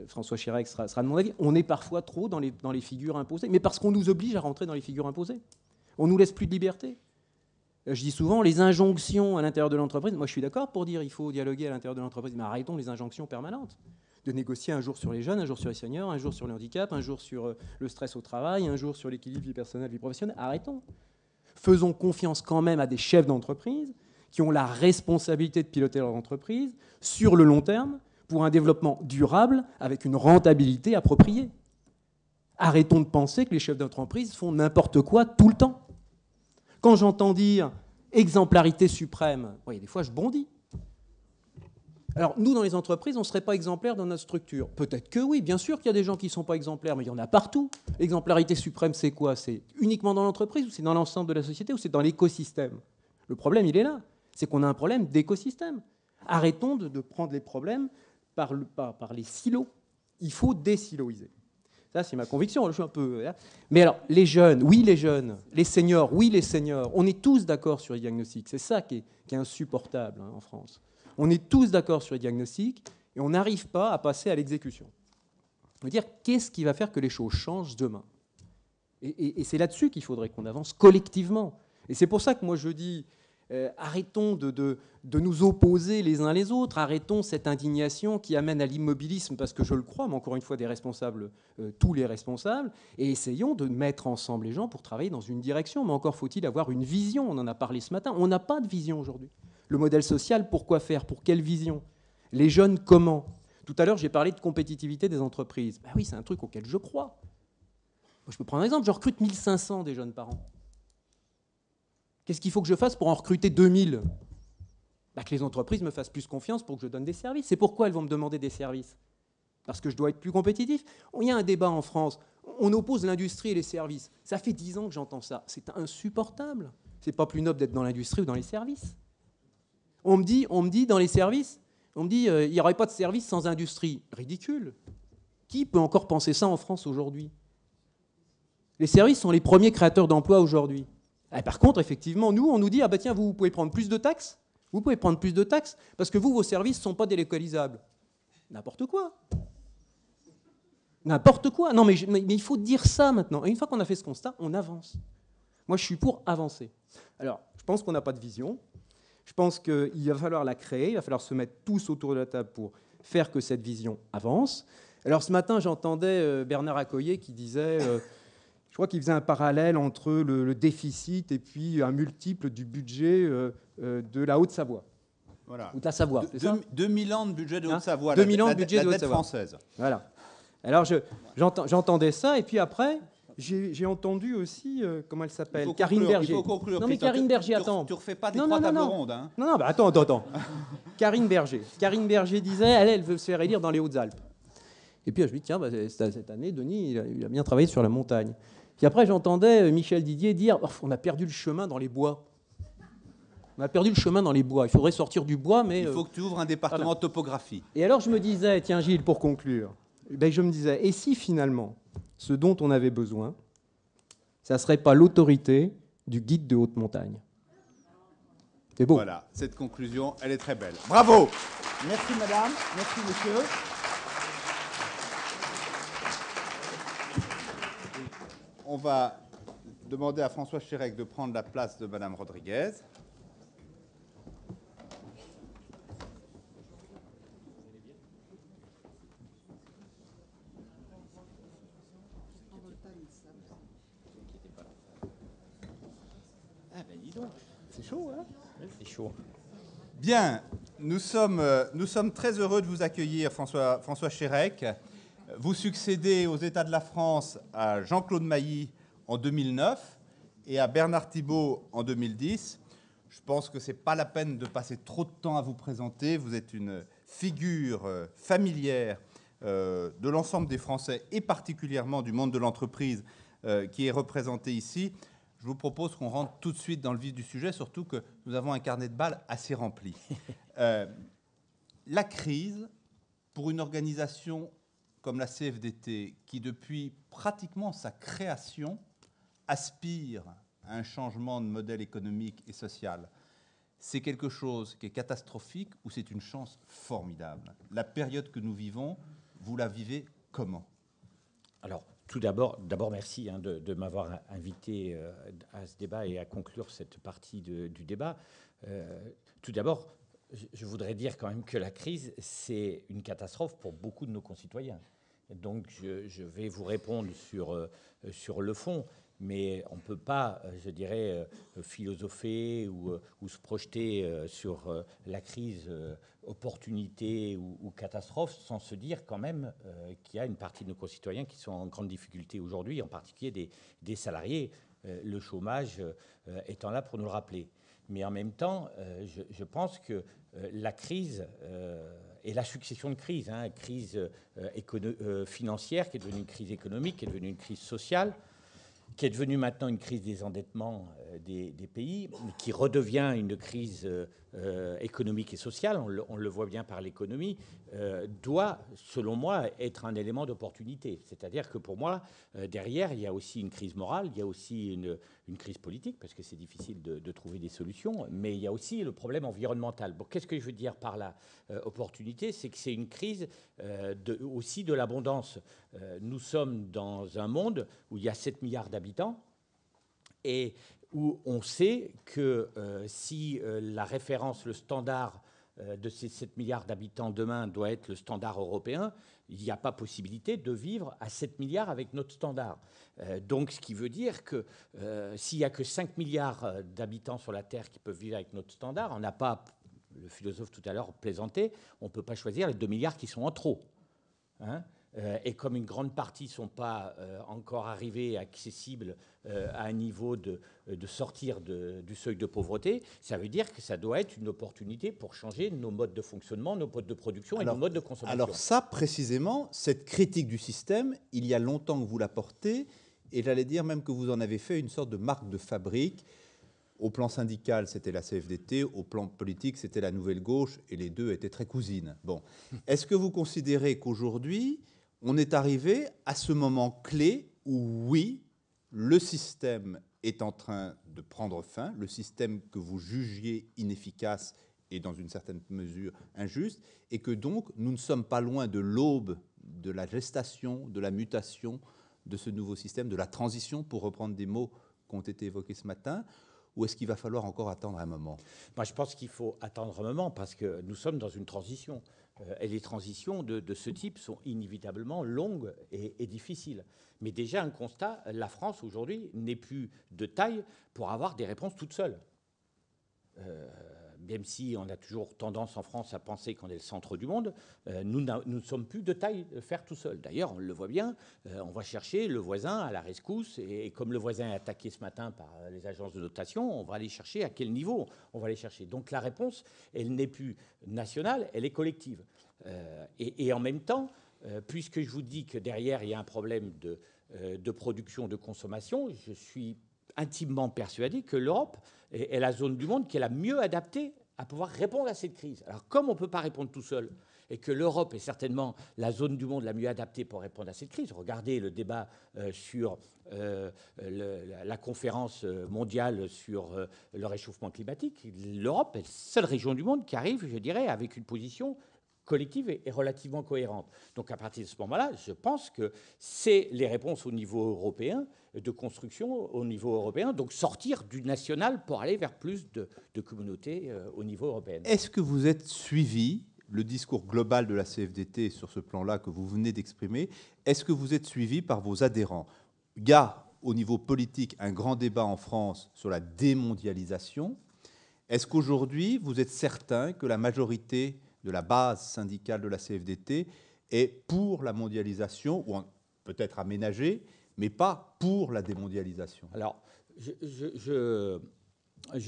François Chérec sera de mon avis. On est parfois trop dans les figures imposées, mais parce qu'on nous oblige à rentrer dans les figures imposées. On ne nous laisse plus de liberté. Je dis souvent les injonctions à l'intérieur de l'entreprise. Moi, je suis d'accord pour dire qu'il faut dialoguer à l'intérieur de l'entreprise, mais arrêtons les injonctions permanentes. De négocier un jour sur les jeunes, un jour sur les seniors, un jour sur le handicap, un jour sur le stress au travail, un jour sur l'équilibre vie personnelle, vie professionnelle. Arrêtons. Faisons confiance quand même à des chefs d'entreprise qui ont la responsabilité de piloter leur entreprise sur le long terme pour un développement durable avec une rentabilité appropriée. Arrêtons de penser que les chefs d'entreprise font n'importe quoi tout le temps. Quand j'entends dire exemplarité suprême, des fois je bondis. Alors nous, dans les entreprises, on ne serait pas exemplaires dans notre structure. Peut-être que oui, bien sûr qu'il y a des gens qui ne sont pas exemplaires, mais il y en a partout. L'exemplarité suprême, c'est quoi? C'est uniquement dans l'entreprise ou c'est dans l'ensemble de la société ou c'est dans l'écosystème? Le problème, il est là. C'est qu'on a un problème d'écosystème. Arrêtons de prendre les problèmes par les silos. Il faut désiloiser. Ça, c'est ma conviction. Je suis un peu... Mais alors, les jeunes, oui, les jeunes. Les seniors, oui, les seniors. On est tous d'accord sur les diagnostics. C'est ça qui est insupportable en France. On est tous d'accord sur les diagnostics et on n'arrive pas à passer à l'exécution. On veut dire, qu'est-ce qui va faire que les choses changent demain ? Et c'est là-dessus qu'il faudrait qu'on avance collectivement. Et c'est pour ça que moi je dis, arrêtons de nous opposer les uns les autres, arrêtons cette indignation qui amène à l'immobilisme, parce que je le crois, mais encore une fois des responsables, tous les responsables, et essayons de mettre ensemble les gens pour travailler dans une direction. Mais encore faut-il avoir une vision, on en a parlé ce matin, on n'a pas de vision aujourd'hui. Le modèle social, pourquoi faire ? Pour quelle vision ? Les jeunes, comment ? Tout à l'heure j'ai parlé de compétitivité des entreprises. Ben oui, c'est un truc auquel je crois. Je peux prendre un exemple, je recrute 1500 des jeunes par an. Qu'est-ce qu'il faut que je fasse pour en recruter 2000 ? Bah, que les entreprises me fassent plus confiance pour que je donne des services. C'est pourquoi elles vont me demander des services. Parce que je dois être plus compétitif. Il y a un débat en France, on oppose l'industrie et les services. Ça fait 10 ans que j'entends ça. C'est insupportable. C'est pas plus noble d'être dans l'industrie ou dans les services. On me dit dans les services, on me dit il n'y aurait pas de service sans industrie. Ridicule. Qui peut encore penser ça en France aujourd'hui ? Les services sont les premiers créateurs d'emplois aujourd'hui. Et par contre, effectivement, nous, on nous dit, ah ben tiens, vous pouvez prendre plus de taxes. Vous pouvez prendre plus de taxes parce que vos services ne sont pas délocalisables. N'importe quoi. N'importe quoi. Non, mais il faut dire ça maintenant. Et une fois qu'on a fait ce constat, on avance. Moi, je suis pour avancer. Alors, je pense qu'on n'a pas de vision. Je pense qu'il va falloir la créer. Il va falloir se mettre tous autour de la table pour faire que cette vision avance. Alors, ce matin, j'entendais Bernard Accoyer qui disait... Je crois qu'il faisait un parallèle entre le déficit et puis un multiple du budget de la Haute-Savoie. Voilà. Ou de la Savoie, c'est ça ? 2000 ans de budget de Haute-Savoie, 2000 ans de budget de la dette Haute-Savoie. française. Voilà. Alors j'entendais ça, et puis après, j'ai entendu aussi, comment elle s'appelle ? Karine Berger. Il faut conclure. Non mais Karine Berger, attends. Tu refais pas des trois tables rondes. Hein. Non, bah attends. Karine Berger disait, elle veut se faire élire dans les Hautes-Alpes. Et puis je me dis, tiens, bah, cette année, Denis, il a bien travaillé sur la montagne. Puis après, j'entendais Michel Didier dire « On a perdu le chemin dans les bois. On a perdu le chemin dans les bois. Il faudrait sortir du bois, mais... » Il faut que tu ouvres un département de topographie. Et alors, je me disais, tiens Gilles, pour conclure, je me disais, et si finalement, ce dont on avait besoin, ça ne serait pas l'autorité du guide de haute montagne ? C'est beau. Voilà, cette conclusion, elle est très belle. Bravo ! Merci madame, merci monsieur. On va demander à François Chérec de prendre la place de madame Rodriguez. Ah ben dis donc. C'est chaud, hein ? C'est chaud. Bien, nous sommes très heureux de vous accueillir, François Chérec. Vous succédez aux États de la France à Jean-Claude Mailly en 2009 et à Bernard Thibault en 2010. Je pense que ce n'est pas la peine de passer trop de temps à vous présenter. Vous êtes une figure familière de l'ensemble des Français et particulièrement du monde de l'entreprise qui est représenté ici. Je vous propose qu'on rentre tout de suite dans le vif du sujet, surtout que nous avons un carnet de balles assez rempli. La crise, pour une organisation comme la CFDT, qui depuis pratiquement sa création aspire à un changement de modèle économique et social, c'est quelque chose qui est catastrophique ou c'est une chance formidable ? La période que nous vivons, vous la vivez comment ? Alors, tout d'abord, merci de m'avoir invité à ce débat et à conclure cette partie du débat. Tout d'abord, je voudrais dire quand même que la crise, c'est une catastrophe pour beaucoup de nos concitoyens. Donc, je vais vous répondre sur le fond, mais on ne peut pas, je dirais, philosopher ou se projeter sur la crise opportunité ou catastrophe sans se dire quand même qu'il y a une partie de nos concitoyens qui sont en grande difficulté aujourd'hui, en particulier des salariés, le chômage étant là pour nous le rappeler. Mais en même temps, je pense que la crise et la succession de crises, crise financière qui est devenue une crise économique, qui est devenue une crise sociale, qui est devenue maintenant une crise des endettements des pays, qui redevient une crise économique et sociale, on le voit bien par l'économie, doit, selon moi, être un élément d'opportunité. C'est-à-dire que pour moi, derrière, il y a aussi une crise morale, il y a aussi une crise politique, parce que c'est difficile de trouver des solutions, mais il y a aussi le problème environnemental. Bon, qu'est-ce que je veux dire par la opportunité? C'est que c'est une crise aussi de l'abondance. Nous sommes dans un monde où il y a 7 milliards d'habitants et où on sait que si la référence, le standard de ces 7 milliards d'habitants demain doit être le standard européen, il n'y a pas possibilité de vivre à 7 milliards avec notre standard. Donc, ce qui veut dire que s'il n'y a que 5 milliards d'habitants sur la Terre qui peuvent vivre avec notre standard, on n'a pas, le philosophe tout à l'heure plaisantait, on ne peut pas choisir les 2 milliards qui sont en trop. Hein, et comme une grande partie ne sont pas encore arrivés accessibles à un niveau de sortir du seuil de pauvreté, ça veut dire que ça doit être une opportunité pour changer nos modes de fonctionnement, nos modes de production et nos modes de consommation. Alors ça, précisément, cette critique du système, il y a longtemps que vous la portez, et j'allais dire même que vous en avez fait une sorte de marque de fabrique. Au plan syndical, c'était la CFDT, au plan politique, c'était la Nouvelle Gauche, et les deux étaient très cousines. Bon. Est-ce que vous considérez qu'aujourd'hui, on est arrivé à ce moment clé où, oui, le système est en train de prendre fin, le système que vous jugiez inefficace et dans une certaine mesure injuste, et que donc nous ne sommes pas loin de l'aube de la gestation, de la mutation de ce nouveau système, de la transition, pour reprendre des mots qui ont été évoqués ce matin, ou est-ce qu'il va falloir encore attendre un moment? Moi, je pense qu'il faut attendre un moment parce que nous sommes dans une transition. Et les transitions de ce type sont inévitablement longues et difficiles. Mais déjà, un constat, la France aujourd'hui n'est plus de taille pour avoir des réponses toute seule. Même si on a toujours tendance en France à penser qu'on est le centre du monde, nous ne sommes plus de taille de faire tout seul. D'ailleurs, on le voit bien, on va chercher le voisin à la rescousse, et comme le voisin est attaqué ce matin par les agences de notation, on va aller chercher à quel niveau on va aller chercher. Donc la réponse, elle n'est plus nationale, elle est collective. Et en même temps, puisque je vous dis que derrière, il y a un problème de production, de consommation, je suis intimement persuadé que l'Europe est la zone du monde qui est la mieux adaptée à pouvoir répondre à cette crise. Alors, comme on ne peut pas répondre tout seul, et que l'Europe est certainement la zone du monde la mieux adaptée pour répondre à cette crise, regardez le débat sur la conférence mondiale sur le réchauffement climatique, l'Europe est la seule région du monde qui arrive, je dirais, avec une position collective et relativement cohérente. Donc à partir de ce moment-là, je pense que c'est les réponses au niveau européen, de construction au niveau européen, donc sortir du national pour aller vers plus de communautés au niveau européen. Est-ce que vous êtes suivi le discours global de la CFDT sur ce plan-là que vous venez d'exprimer? Est-ce que vous êtes suivi par vos adhérents? Il y a au niveau politique un grand débat en France sur la démondialisation. Est-ce qu'aujourd'hui, vous êtes certain que la majorité de la base syndicale de la CFDT est pour la mondialisation, ou peut-être aménagée, mais pas pour la démondialisation? Alors, je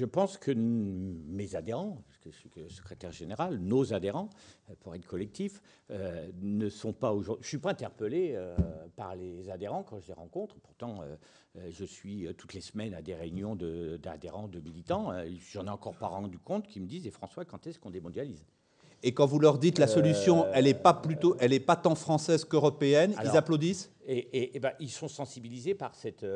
pense que mes adhérents, parce que je suis secrétaire général, nos adhérents, pour être collectif, ne sont pas aujourd'hui... Je ne suis pas interpellé par les adhérents quand je les rencontre. Pourtant, je suis toutes les semaines à des réunions d'adhérents, de militants. J'en ai encore pas rendu compte qui me disent « Et François, quand est-ce qu'on démondialise ?» Et quand vous leur dites la solution, elle n'est pas tant française qu'européenne, ils applaudissent? Ben, ils sont sensibilisés par cette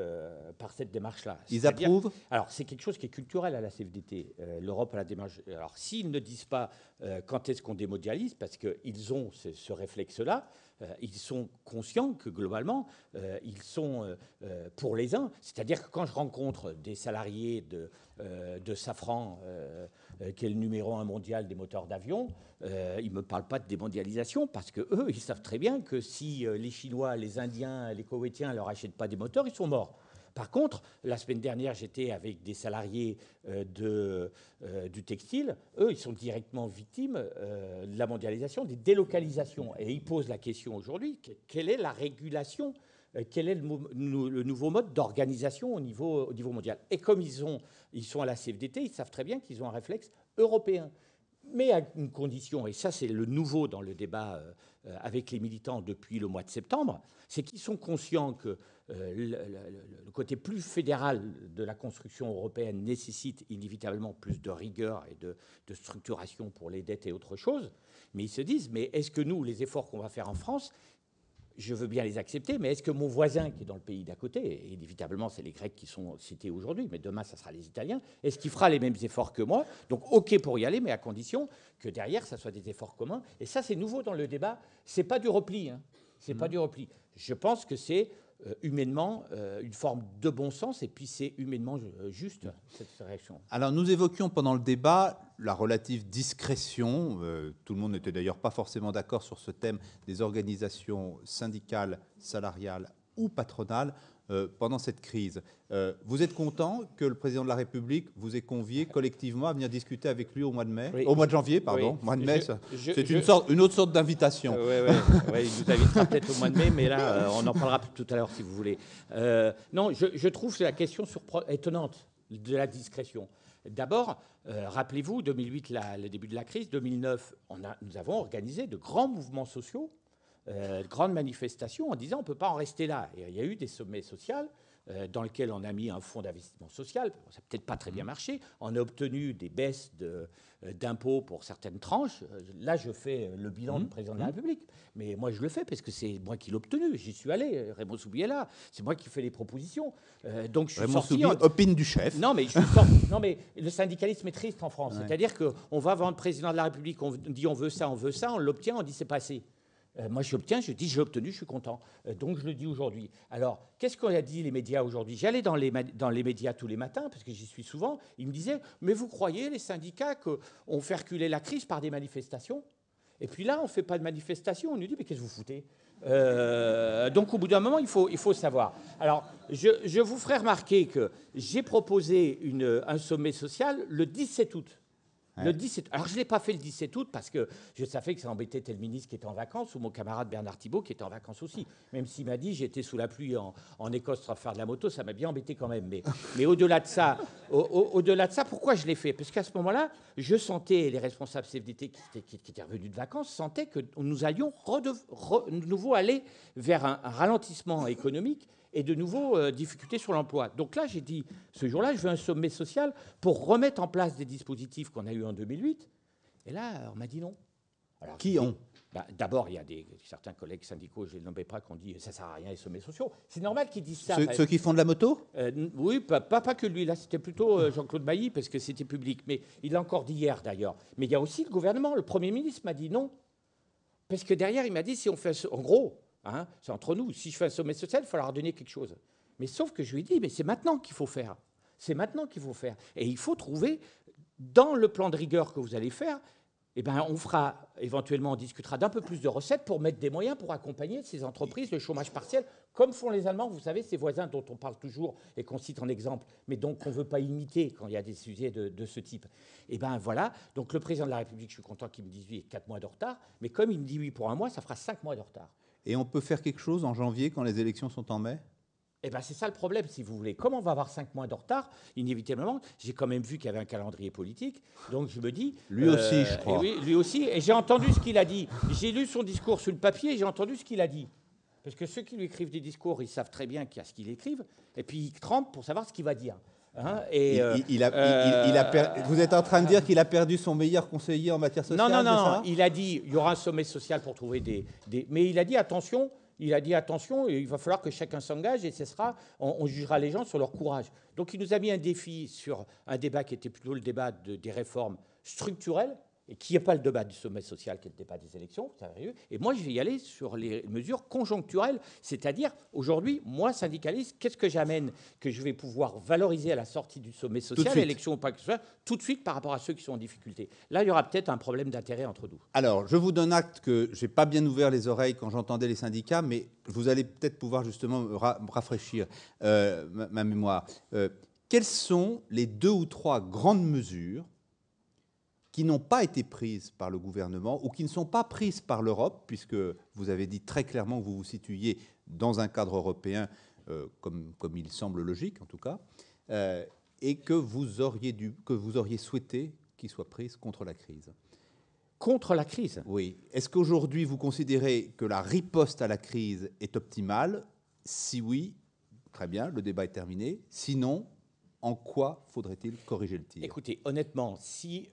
démarche-là. Ils approuvent? Alors, c'est quelque chose qui est culturel à la CFDT. L'Europe a la démarche. Alors, s'ils ne disent pas quand est-ce qu'on démondialise, parce qu'ils ont ce réflexe-là, ils sont conscients que, globalement, ils sont pour les uns. C'est-à-dire que quand je rencontre des salariés de Safran, qui est le numéro 1 mondial des moteurs d'avion, ils ne me parlent pas de démondialisation, parce qu'eux, ils savent très bien que si les Chinois, les Indiens, les Koweïtiens ne leur achètent pas des moteurs, ils sont morts. Par contre, la semaine dernière, j'étais avec des salariés du textile. Eux, ils sont directement victimes de la mondialisation, des délocalisations. Et ils posent la question aujourd'hui, quelle est la régulation, quel est le nouveau mode d'organisation au niveau mondial? Et comme ils sont à la CFDT, ils savent très bien qu'ils ont un réflexe européen. mais à une condition, et ça c'est le nouveau dans le débat avec les militants depuis le mois de septembre, c'est qu'ils sont conscients que le côté plus fédéral de la construction européenne nécessite inévitablement plus de rigueur et de structuration pour les dettes et autre chose. Mais ils se disent, mais est-ce que nous, les efforts qu'on va faire en France, je veux bien les accepter, mais est-ce que mon voisin qui est dans le pays d'à côté, et inévitablement c'est les Grecs qui sont cités aujourd'hui, mais demain ça sera les Italiens, est-ce qu'il fera les mêmes efforts que moi? Donc ok pour y aller, mais à condition que derrière ça soit des efforts communs. Et ça c'est nouveau dans le débat, c'est pas du repli, hein. C'est pas du repli. Je pense que c'est humainement une forme de bon sens, et puis c'est humainement juste cette réaction. Alors nous évoquions pendant le débat la relative discrétion, tout le monde n'était d'ailleurs pas forcément d'accord sur ce thème, des organisations syndicales, salariales ou patronales pendant cette crise. Vous êtes content que le président de la République vous ait convié collectivement à venir discuter avec lui au mois de mai, oui. Au mois de janvier, pardon, Oui. mois de mai, c'est une autre sorte d'invitation. Oui, il nous invitera peut-être au mois de mai, mais là, on en parlera tout à l'heure si vous voulez. Non, je trouve la question étonnante de la discrétion. D'abord, rappelez-vous, 2008, le début de la crise, 2009, nous avons organisé de grands mouvements sociaux, de grandes manifestations en disant on ne peut pas en rester là. Et il y a eu des sommets sociaux dans lesquels on a mis un fonds d'investissement social. Ça n'a peut-être pas très bien marché. On a obtenu des baisses d'impôts pour certaines tranches. Là, je fais le bilan du président de la République. Mais moi, je le fais parce que c'est moi qui l'ai obtenu. J'y suis allé. Raymond Soubi est là. C'est moi qui fais les propositions. Donc, je suis Raymond sorti... Soubi, opine du chef. Non, mais non, mais le syndicalisme est triste en France. Ouais. C'est-à-dire qu'on va voir le président de la République, on dit on veut ça, on l'obtient, on dit c'est pas assez. Moi, j'obtiens, je dis j'ai obtenu, je suis content. Donc, je le dis aujourd'hui. Alors, qu'est-ce qu'on a dit les médias aujourd'hui? J'allais dans les médias tous les matins, parce que j'y suis souvent. Ils me disaient, mais vous croyez, les syndicats, qu'on fait reculer la crise par des manifestations? Et puis là, on ne fait pas de manifestations. On nous dit, mais qu'est-ce que vous foutez? Donc, au bout d'un moment, il faut savoir. Alors, je vous ferai remarquer que j'ai proposé un sommet social le 17 août. Le 17. Alors, je ne l'ai pas fait le 17 août parce que je savais que ça embêtait tel ministre qui était en vacances ou mon camarade Bernard Thibault qui était en vacances aussi. Même s'il m'a dit j'étais sous la pluie en Écosse pour faire de la moto, ça m'a bien embêté quand même. Mais au-delà de ça, pourquoi je l'ai fait? Parce qu'à ce moment-là, je sentais, les responsables CFDT qui étaient revenus de vacances sentaient que nous allions de nouveau aller vers un ralentissement économique et de nouveau difficultés sur l'emploi. Donc là, j'ai dit, ce jour-là, je veux un sommet social pour remettre en place des dispositifs qu'on a eus en 2008. Et là, on m'a dit non. Alors, qui ont? D'abord, il y a certains collègues syndicaux, je ne les nommais pas, qui ont dit ça ne sert à rien les sommets sociaux. C'est normal qu'ils disent ça. Ceux qui font de la moto? Oui, pas que lui. Là, c'était plutôt Jean-Claude Bailly, parce que c'était public. Mais il l'a encore dit hier, d'ailleurs. Mais il y a aussi le gouvernement. Le Premier ministre m'a dit non. Parce que derrière, il m'a dit, si on fait... En gros... Hein, c'est entre nous. Si je fais un sommet social, il faut leur donner quelque chose. Mais sauf que je lui ai dit, mais c'est maintenant qu'il faut faire. C'est maintenant qu'il faut faire. Et il faut trouver, dans le plan de rigueur que vous allez faire, eh ben, on fera, éventuellement, on discutera d'un peu plus de recettes pour mettre des moyens pour accompagner ces entreprises, le chômage partiel, comme font les Allemands, vous savez, ces voisins dont on parle toujours et qu'on cite en exemple, mais donc on ne veut pas imiter quand il y a des sujets de ce type. Et bien voilà, donc le président de la République, je suis content qu'il me dise oui, 4 mois de retard, mais comme il me dit oui pour un mois, ça fera 5 mois de retard. Et on peut faire quelque chose en janvier quand les élections sont en mai? Eh bien, c'est ça le problème, si vous voulez. Comme on va avoir 5 mois de retard, inévitablement, j'ai quand même vu qu'il y avait un calendrier politique. Donc, je me dis... Lui aussi, je crois. Oui, lui aussi. Et j'ai entendu ce qu'il a dit. J'ai lu son discours sur le papier et j'ai entendu ce qu'il a dit. Parce que ceux qui lui écrivent des discours, ils savent très bien qu'il y a ce qu'il écrive. Et puis, ils trempent pour savoir ce qu'il va dire. Hein, et vous êtes en train de dire qu'il a perdu son meilleur conseiller en matière sociale? Non. Il a dit il y aura un sommet social pour trouver des... Mais il a dit attention, il va falloir que chacun s'engage et on jugera les gens sur leur courage. Donc il nous a mis un défi sur un débat qui était plutôt le débat des réformes structurelles, et qui n'est pas le débat du sommet social, qui est le débat des élections, et moi je vais y aller sur les mesures conjoncturelles, c'est-à-dire aujourd'hui, moi syndicaliste, qu'est-ce que j'amène que je vais pouvoir valoriser à la sortie du sommet social, élection ou pas que ce soit, tout de suite par rapport à ceux qui sont en difficulté. Là, il y aura peut-être un problème d'intérêt entre nous. Alors, je vous donne acte que je n'ai pas bien ouvert les oreilles quand j'entendais les syndicats, mais vous allez peut-être pouvoir justement rafraîchir ma mémoire. Quelles sont les 2 ou 3 grandes mesures qui n'ont pas été prises par le gouvernement ou qui ne sont pas prises par l'Europe, puisque vous avez dit très clairement que vous vous situiez dans un cadre européen, comme il semble logique en tout cas, et que vous auriez souhaité qui soient prises contre la crise. Contre la crise. Oui. Est-ce qu'aujourd'hui, vous considérez que la riposte à la crise est optimale? Si oui, très bien, le débat est terminé. Sinon, en quoi faudrait-il corriger le tir? Écoutez, honnêtement, si,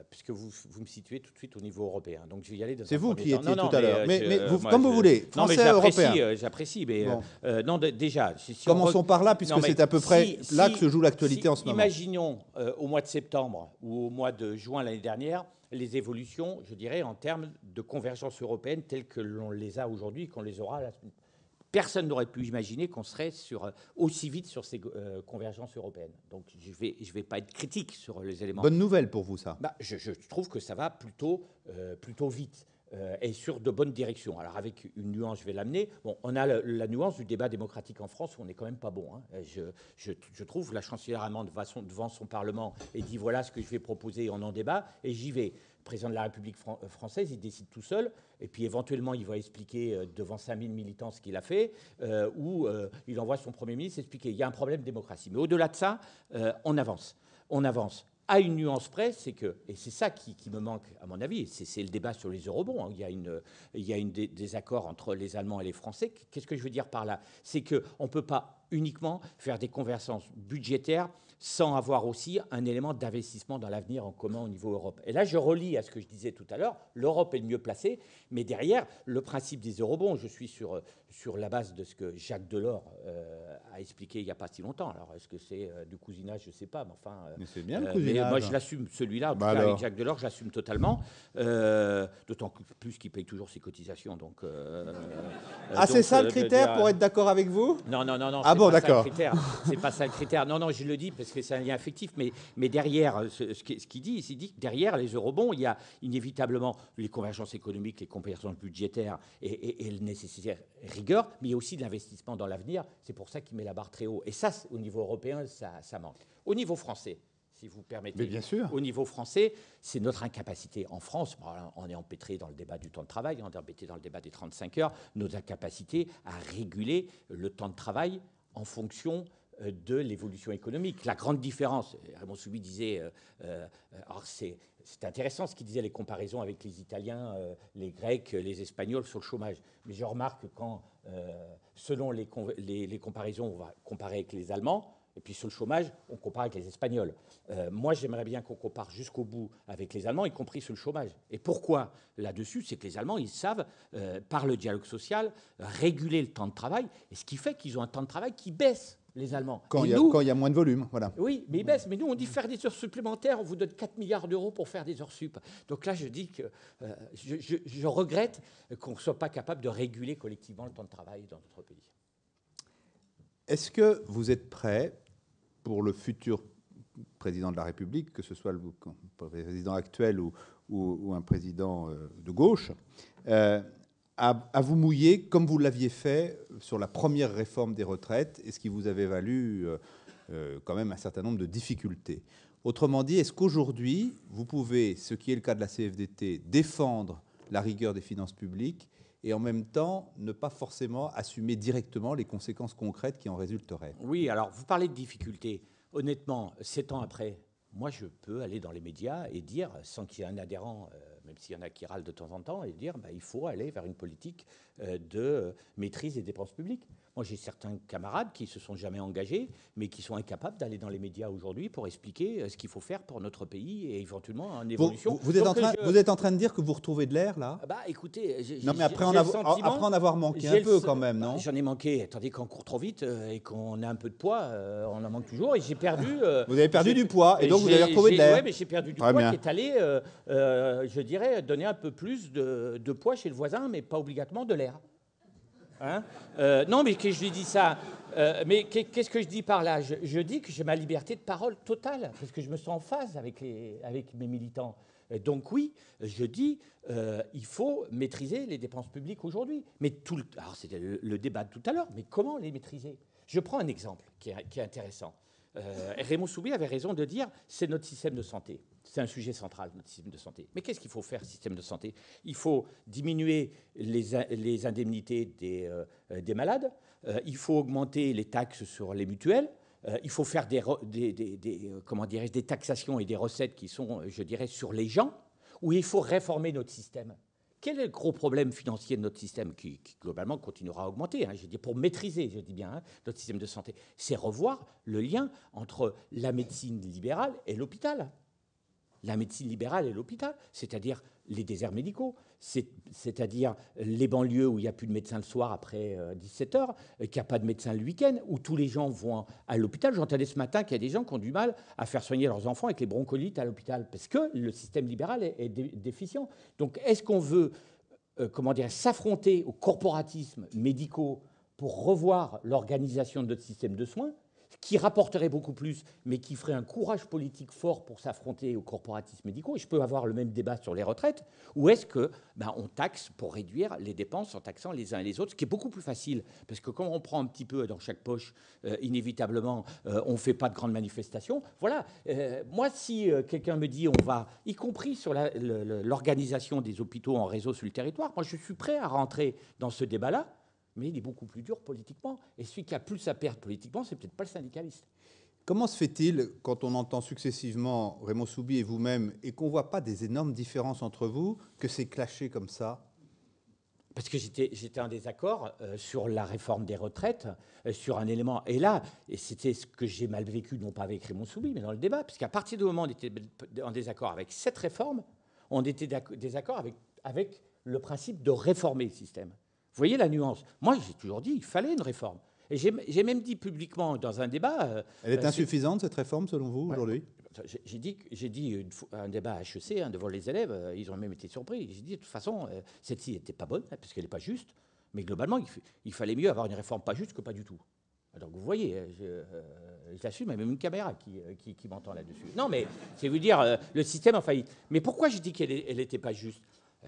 puisque vous me situez tout de suite au niveau européen, donc je vais y aller. C'est vous qui temps. étiez tout à l'heure. Mais vous, moi, comme vous voulez, non, mais français, européen. j'apprécie, mais Bon. non, déjà. Commençons par là, puisque c'est à peu près là que se joue l'actualité en ce moment. Imaginons au mois de septembre ou au mois de juin l'année dernière les évolutions, je dirais, en termes de convergence européenne telles que l'on les a aujourd'hui, qu'on les aura la semaine. Personne n'aurait pu imaginer qu'on serait aussi vite sur ces convergences européennes. Donc je vais pas être critique sur les éléments. Bonne nouvelle pour vous, ça. Bah, je trouve que ça va plutôt vite et sur de bonnes directions. Alors avec une nuance, je vais l'amener. Bon, on a la nuance du débat démocratique en France où on n'est quand même pas bon. Hein. Je trouve la chancelière allemande devant son Parlement et dit voilà ce que je vais proposer, on en débat et j'y vais. Le président de la République française, il décide tout seul, et puis éventuellement, il va expliquer devant 5000 militants ce qu'il a fait, ou il envoie son Premier ministre expliquer. Il y a un problème de démocratie. Mais au-delà de ça, on avance. On avance. À une nuance près, c'est que, et c'est ça qui me manque, à mon avis, c'est le débat sur les eurobonds. Hein. Il y a des accords entre les Allemands et les Français. Qu'est-ce que je veux dire par là? C'est qu'on ne peut pas uniquement faire des convergences budgétaires sans avoir aussi un élément d'investissement dans l'avenir en commun au niveau Europe. Et là, je relis à ce que je disais tout à l'heure, l'Europe est le mieux placée, mais derrière, le principe des eurobonds, je suis sur la base de ce que Jacques Delors a expliqué il n'y a pas si longtemps. Alors, est-ce que c'est du cousinage? Je ne sais pas, mais enfin... mais c'est bien le cousinage. Mais moi, je l'assume, celui-là, en tout cas, avec Jacques Delors, je l'assume totalement, d'autant plus qu'il paye toujours ses cotisations. Donc, c'est ça le critère pour être d'accord avec vous? Non. Ah bon, d'accord. C'est pas ça le critère. Non, je le dis parce que c'est un lien affectif, mais derrière, ce qu'il dit, il dit que derrière les eurobonds, il y a inévitablement les convergences économiques, les convergences budgétaires et le nécessaire rigueur, mais il y a aussi de l'investissement dans l'avenir. C'est pour ça qu'il met la barre très haut. Et ça, au niveau européen, ça manque. Au niveau français, si vous permettez. Mais bien sûr. Au niveau français, c'est notre incapacité. En France, on est empêtré dans le débat du temps de travail, on est empêtré dans le débat des 35 heures, nos incapacités à réguler le temps de travail en fonction de l'évolution économique. La grande différence, Raymond Soubi disait, alors c'est intéressant ce qu'il disait, les comparaisons avec les Italiens, les Grecs, les Espagnols sur le chômage. Mais je remarque que quand, selon les comparaisons, on va comparer avec les Allemands, et puis sur le chômage, on compare avec les Espagnols. Moi, j'aimerais bien qu'on compare jusqu'au bout avec les Allemands, y compris sur le chômage. Et pourquoi là-dessus? C'est que les Allemands, ils savent, par le dialogue social, réguler le temps de travail, et ce qui fait qu'ils ont un temps de travail qui baisse, les Allemands. Quand il y a moins de volume, voilà. Oui, mais ils baissent. Mais nous, on dit faire des heures supplémentaires, on vous donne 4 milliards d'euros pour faire des heures sup. Donc là, je dis que je regrette qu'on ne soit pas capable de réguler collectivement le temps de travail dans notre pays. Est-ce que vous êtes prêt pour le futur président de la République, que ce soit le président actuel ou un président de gauche, à vous mouiller comme vous l'aviez fait sur la première réforme des retraites, et ce qui vous avait valu quand même un certain nombre de difficultés? Autrement dit, est-ce qu'aujourd'hui, vous pouvez, ce qui est le cas de la CFDT, défendre la rigueur des finances publiques et en même temps ne pas forcément assumer directement les conséquences concrètes qui en résulteraient? Oui, alors vous parlez de difficultés. Honnêtement, 7 ans après, moi je peux aller dans les médias et dire, sans qu'il y ait un adhérent, même s'il y en a qui râlent de temps en temps, et dire il faut aller vers une politique de maîtrise des dépenses publiques. Moi, j'ai certains camarades qui ne se sont jamais engagés, mais qui sont incapables d'aller dans les médias aujourd'hui pour expliquer ce qu'il faut faire pour notre pays et éventuellement en évolution. Vous êtes en train de dire que vous retrouvez de l'air, là? Écoutez, non, mais après en avoir manqué un peu quand même, non? J'en ai manqué. Attendez, quand on court trop vite et qu'on a un peu de poids, on en manque toujours. Et j'ai perdu... vous avez perdu du poids, et donc vous avez retrouvé de l'air. Oui, mais j'ai perdu du poids qui est allé, je dirais, donner un peu plus de poids chez le voisin, mais pas obligatoirement de l'air. Hein? Non, mais que je lui dis ça. Mais qu'est-ce que je dis par là? Je dis que j'ai ma liberté de parole totale, parce que je me sens en phase avec mes militants. Donc oui, je dis, il faut maîtriser les dépenses publiques aujourd'hui. Mais alors c'était le débat de tout à l'heure, mais comment les maîtriser? Je prends un exemple qui est intéressant. Raymond Soubi avait raison de dire, c'est notre système de santé. C'est un sujet central, notre système de santé. Mais qu'est-ce qu'il faut faire, système de santé? Il faut diminuer les indemnités des malades, il faut augmenter les taxes sur les mutuelles, il faut faire comment dirais-je, des taxations et des recettes qui sont, je dirais, sur les gens, ou il faut réformer notre système. Quel est le gros problème financier de notre système qui globalement, continuera à augmenter, hein, je dis pour maîtriser, je dis bien, hein, notre système de santé? C'est revoir le lien entre la médecine libérale et l'hôpital. La médecine libérale et l'hôpital, c'est-à-dire les déserts médicaux, c'est-à-dire les banlieues où il n'y a plus de médecin le soir après 17h, qu'il n'y a pas de médecin le week-end, où tous les gens vont à l'hôpital. J'entendais ce matin qu'il y a des gens qui ont du mal à faire soigner leurs enfants avec les broncholites à l'hôpital, parce que le système libéral est déficient. Donc est-ce qu'on veut s'affronter aux corporatismes médicaux pour revoir l'organisation de notre système de soins, qui rapporterait beaucoup plus, mais qui ferait un courage politique fort pour s'affronter aux corporatismes médicaux? Et je peux avoir le même débat sur les retraites. Ou est-ce que on taxe pour réduire les dépenses en taxant les uns et les autres, ce qui est beaucoup plus facile, parce que quand on prend un petit peu dans chaque poche, inévitablement, on ne fait pas de grandes manifestations. Voilà. Moi, si quelqu'un me dit on va, y compris sur l'organisation des hôpitaux en réseau sur le territoire, moi je suis prêt à rentrer dans ce débat-là. Mais il est beaucoup plus dur politiquement. Et celui qui a plus à perdre politiquement, c'est peut-être pas le syndicaliste. Comment se fait-il, quand on entend successivement Raymond Soubi et vous-même, et qu'on ne voit pas des énormes différences entre vous, que c'est clashé comme ça? Parce que j'étais en désaccord sur la réforme des retraites, sur un élément. Et là, et c'était ce que j'ai mal vécu, non pas avec Raymond Soubi, mais dans le débat, parce qu'à partir du moment où on était en désaccord avec cette réforme, on était désaccord avec le principe de réformer le système. Vous voyez la nuance? Moi, j'ai toujours dit qu'il fallait une réforme. Et j'ai même dit publiquement dans un débat... Elle est insuffisante, cette réforme, selon vous, aujourd'hui? J'ai dit un débat à HEC, devant les élèves, ils ont même été surpris. J'ai dit, de toute façon, celle-ci n'était pas bonne, parce qu'elle n'est pas juste. Mais globalement, il fallait mieux avoir une réforme pas juste que pas du tout. Donc vous voyez, j'assume, même une caméra qui m'entend là-dessus. Non, mais c'est vous dire, le système a failli. Mais pourquoi je dis qu'elle n'était pas juste?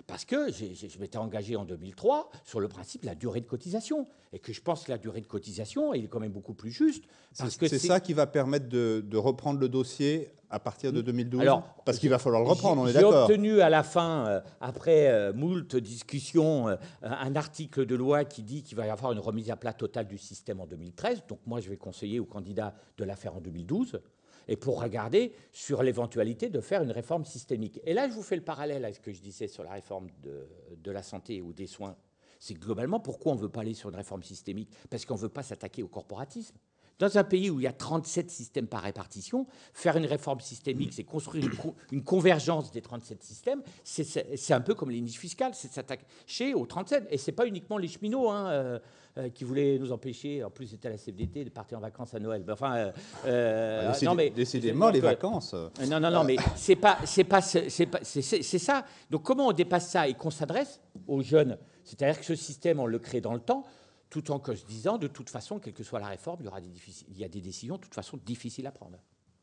Parce que je m'étais engagé en 2003 sur le principe de la durée de cotisation. Et que je pense que la durée de cotisation, elle est quand même beaucoup plus juste. C'est ça qui va permettre de reprendre le dossier à partir de 2012? Parce qu'il va falloir le reprendre, on est d'accord. J'ai obtenu à la fin, après moult discussions, un article de loi qui dit qu'il va y avoir une remise à plat totale du système en 2013. Donc moi, je vais conseiller aux candidats de la faire en 2012. Et pour regarder sur l'éventualité de faire une réforme systémique. Et là, je vous fais le parallèle avec ce que je disais sur la réforme de la santé ou des soins. C'est que globalement, pourquoi on ne veut pas aller sur une réforme systémique? Parce qu'on ne veut pas s'attaquer au corporatisme. Dans un pays où il y a 37 systèmes par répartition, faire une réforme systémique, c'est construire une convergence des 37 systèmes. C'est un peu comme les niches fiscales, c'est s'attaquer aux 37. Et ce n'est pas uniquement les cheminots qui voulaient nous empêcher, en plus c'était la CFDT, de partir en vacances à Noël. Enfin, décidément, les vacances. Non, mais c'est ça. Donc comment on dépasse ça et qu'on s'adresse aux jeunes? C'est-à-dire que ce système, on le crée dans le temps, tout en se disant, de toute façon, quelle que soit la réforme, il y a des décisions, de toute façon, difficiles à prendre.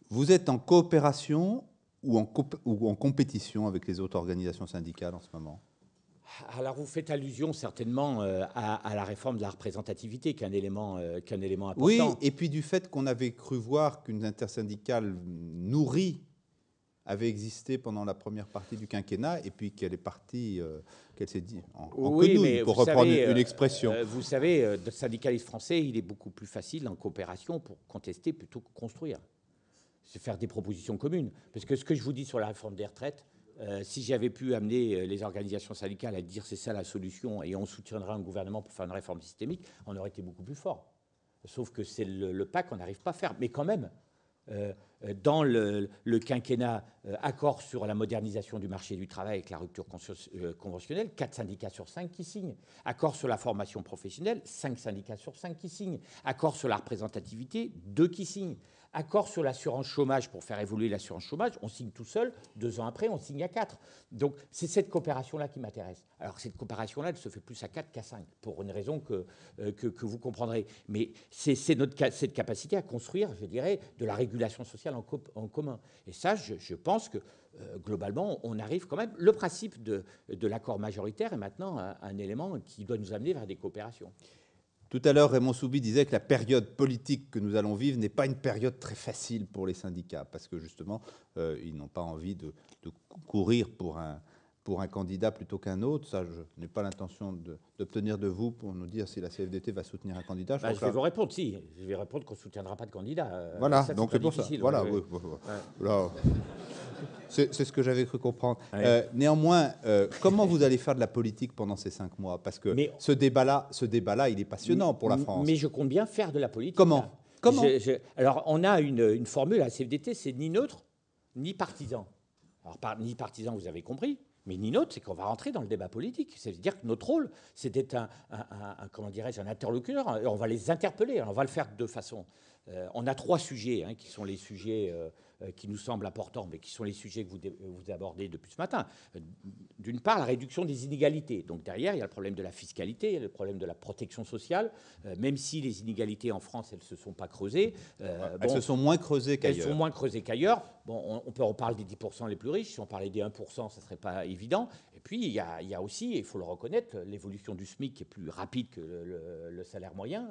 Vous êtes en coopération ou en compétition avec les autres organisations syndicales en ce moment? Alors, vous faites allusion certainement à la réforme de la représentativité, qui est un élément important. Oui, et puis du fait qu'on avait cru voir qu'une intersyndicale nourrie avait existé pendant la première partie du quinquennat, et puis qu'elle est partie, qu'elle s'est dit en quenouille, pour reprendre une expression. Vous savez, le syndicaliste français, il est beaucoup plus facile en coopération pour contester plutôt que construire. C'est faire des propositions communes. Parce que ce que je vous dis sur la réforme des retraites, si j'avais pu amener les organisations syndicales à dire c'est ça la solution et on soutiendra un gouvernement pour faire une réforme systémique, on aurait été beaucoup plus fort. Sauf que c'est le pas qu'on n'arrive pas à faire. Mais quand même, dans le quinquennat, accord sur la modernisation du marché du travail avec la rupture conventionnelle, 4 syndicats sur 5 qui signent. Accord sur la formation professionnelle, 5 syndicats sur 5 qui signent. Accord sur la représentativité, 2 qui signent. Accord sur l'assurance chômage pour faire évoluer l'assurance chômage, on signe tout seul, 2 ans après, on signe à 4. Donc c'est cette coopération-là qui m'intéresse. Alors cette coopération-là, elle se fait plus à 4 qu'à 5, pour une raison que vous comprendrez. Mais c'est cette capacité à construire, je dirais, de la régulation sociale en commun. Et ça, je pense que globalement, on arrive quand même... Le principe de l'accord majoritaire est maintenant un élément qui doit nous amener vers des coopérations. Tout à l'heure, Raymond Soubi disait que la période politique que nous allons vivre n'est pas une période très facile pour les syndicats, parce que justement, ils n'ont pas envie de courir pour un pour un candidat plutôt qu'un autre. Ça, je n'ai pas l'intention d'obtenir de vous pour nous dire si la CFDT va soutenir un candidat. Je vais vous répondre, si. Je vais répondre qu'on ne soutiendra pas de candidat. Voilà, ça, donc c'est pour ça. Voilà, oui. Là, c'est ce que j'avais cru comprendre. Ouais. Néanmoins, comment vous allez faire de la politique pendant ces 5 mois? Parce que ce débat-là, il est passionnant pour la France. Mais je compte bien faire de la politique. Comment? Alors, on a une formule à la CFDT, c'est ni neutre, ni partisan. Alors, ni partisan, vous avez compris. Mais ni neutre, c'est qu'on va rentrer dans le débat politique. C'est-à-dire que notre rôle, c'est d'être comment dirais-je, un interlocuteur. On va les interpeller. On va le faire de deux façons. On a 3 sujets qui sont les sujets qui nous semblent importants, mais qui sont les sujets que vous abordez depuis ce matin. D'une part, la réduction des inégalités. Donc derrière, il y a le problème de la fiscalité, il y a le problème de la protection sociale. Même si les inégalités en France, elles ne se sont pas creusées. Elles se sont moins creusées qu'ailleurs. Elles sont moins creusées qu'ailleurs. Bon, on parle des 10% les plus riches. Si on parlait des 1%, ça ne serait pas évident. Et puis, il y a aussi, il faut le reconnaître, l'évolution du SMIC qui est plus rapide que le salaire moyen.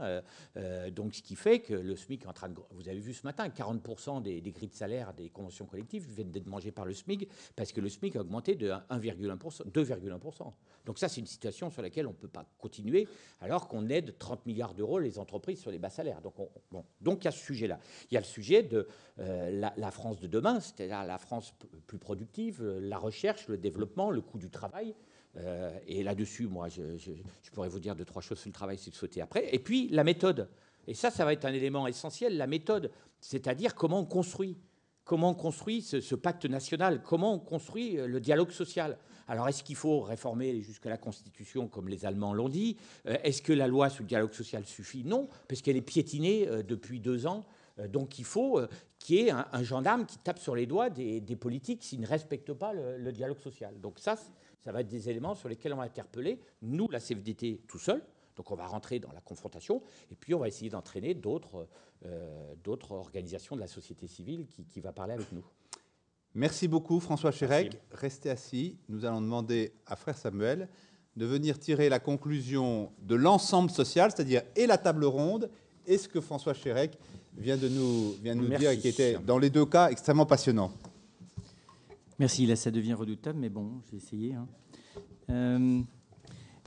Donc, ce qui fait que le SMIC est en train de... Vous avez vu ce matin, 40% des grilles de salaire des conventions collectives viennent d'être mangées par le SMIC parce que le SMIC a augmenté de 2,1%. Donc ça, c'est une situation sur laquelle on ne peut pas continuer alors qu'on aide 30 milliards d'euros les entreprises sur les bas salaires. Donc il y a ce sujet-là. Il y a le sujet de la France de demain, c'est-à-dire la France plus productive, la recherche, le développement, le coût du travail. Et là-dessus, moi, je pourrais vous dire 2-3 choses sur le travail si vous souhaitez après. Et puis, la méthode. Et ça va être un élément essentiel, la méthode. C'est-à-dire comment on construit. Comment on construit ce pacte national? Comment on construit le dialogue social? Alors, est-ce qu'il faut réformer jusqu'à la Constitution, comme les Allemands l'ont dit? Est-ce que la loi sur le dialogue social suffit? Non, parce qu'elle est piétinée depuis 2 ans. Donc, il faut qu'il y ait un gendarme qui tape sur les doigts des politiques s'ils ne respectent pas le dialogue social. Donc, ça va être des éléments sur lesquels on va interpeller, nous, la CFDT, tout seul. Donc on va rentrer dans la confrontation et puis on va essayer d'entraîner d'autres organisations de la société civile qui va parler avec nous. Merci beaucoup François Chérec. Restez assis. Nous allons demander à frère Samuel de venir tirer la conclusion de l'ensemble social, c'est-à-dire et la table ronde et ce que François Chérec vient de nous dire et qui était dans les 2 cas extrêmement passionnant. Merci, là ça devient redoutable, mais bon, j'ai essayé.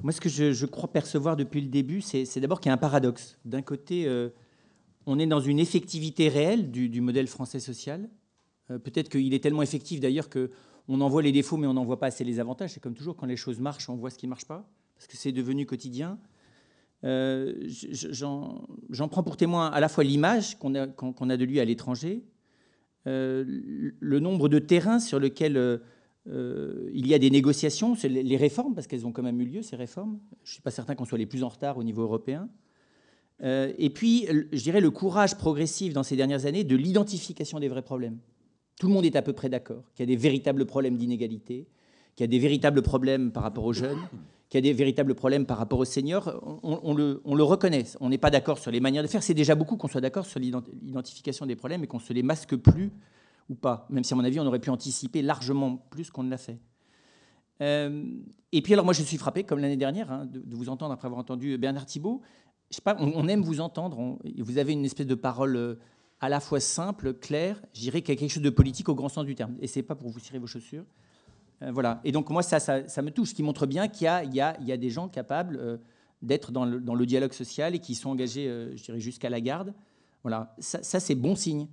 Moi, ce que je crois percevoir depuis le début, c'est d'abord qu'il y a un paradoxe. D'un côté, on est dans une effectivité réelle du modèle français social. Peut-être qu'il est tellement effectif d'ailleurs qu'on en voit les défauts, mais on n'en voit pas assez les avantages. C'est comme toujours, quand les choses marchent, on voit ce qui ne marche pas, parce que c'est devenu quotidien. J'en prends pour témoin à la fois l'image qu'on a de lui à l'étranger, le nombre de terrains sur lesquels... il y a des négociations, c'est les réformes, parce qu'elles ont quand même eu lieu, ces réformes. Je ne suis pas certain qu'on soit les plus en retard au niveau européen. Et puis, je dirais, le courage progressif dans ces dernières années de l'identification des vrais problèmes. Tout le monde est à peu près d'accord qu'il y a des véritables problèmes d'inégalité, qu'il y a des véritables problèmes par rapport aux jeunes, qu'il y a des véritables problèmes par rapport aux seniors. On le reconnaît. On n'est pas d'accord sur les manières de faire. C'est déjà beaucoup qu'on soit d'accord sur l'identification des problèmes et qu'on ne se les masque plus ou pas, même si à mon avis on aurait pu anticiper largement plus qu'on ne l'a fait. Et puis alors moi je suis frappé, comme l'année dernière, de vous entendre après avoir entendu Bernard Thibault. Je sais pas, on aime vous entendre, vous avez une espèce de parole à la fois simple, claire, je dirais qu'il y a quelque chose de politique au grand sens du terme, et c'est pas pour vous cirer vos chaussures. Voilà, et donc moi ça me touche, ce qui montre bien qu'il y a des gens capables d'être dans le dialogue social et qui sont engagés, je dirais, jusqu'à la garde. Voilà, ça c'est bon signe.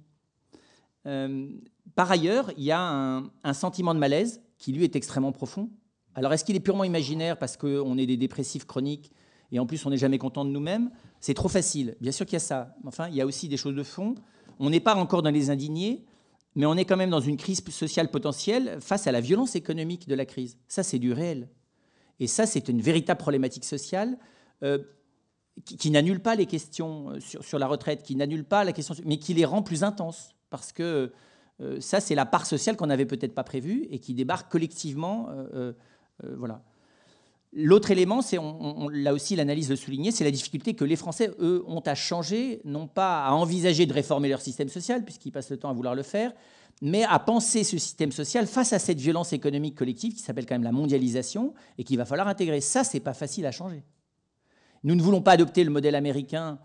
Par ailleurs, il y a un sentiment de malaise qui, lui, est extrêmement profond. Alors, est-ce qu'il est purement imaginaire parce qu'on est des dépressifs chroniques et en plus, on n'est jamais content de nous-mêmes? C'est trop facile. Bien sûr qu'il y a ça. Enfin, il y a aussi des choses de fond. On n'est pas encore dans les indignés, mais on est quand même dans une crise sociale potentielle face à la violence économique de la crise. Ça, c'est du réel. Et ça, c'est une véritable problématique sociale qui n'annule pas les questions sur la retraite, qui n'annule pas la question, mais qui les rend plus intenses. Parce que ça, c'est la part sociale qu'on n'avait peut-être pas prévue et qui débarque collectivement. Voilà. L'autre élément, c'est, là aussi l'analyse le soulignait, c'est la difficulté que les Français, eux, ont à changer, non pas à envisager de réformer leur système social, puisqu'ils passent le temps à vouloir le faire, mais à penser ce système social face à cette violence économique collective qui s'appelle quand même la mondialisation et qu'il va falloir intégrer. Ça, c'est pas facile à changer. Nous ne voulons pas adopter le modèle américain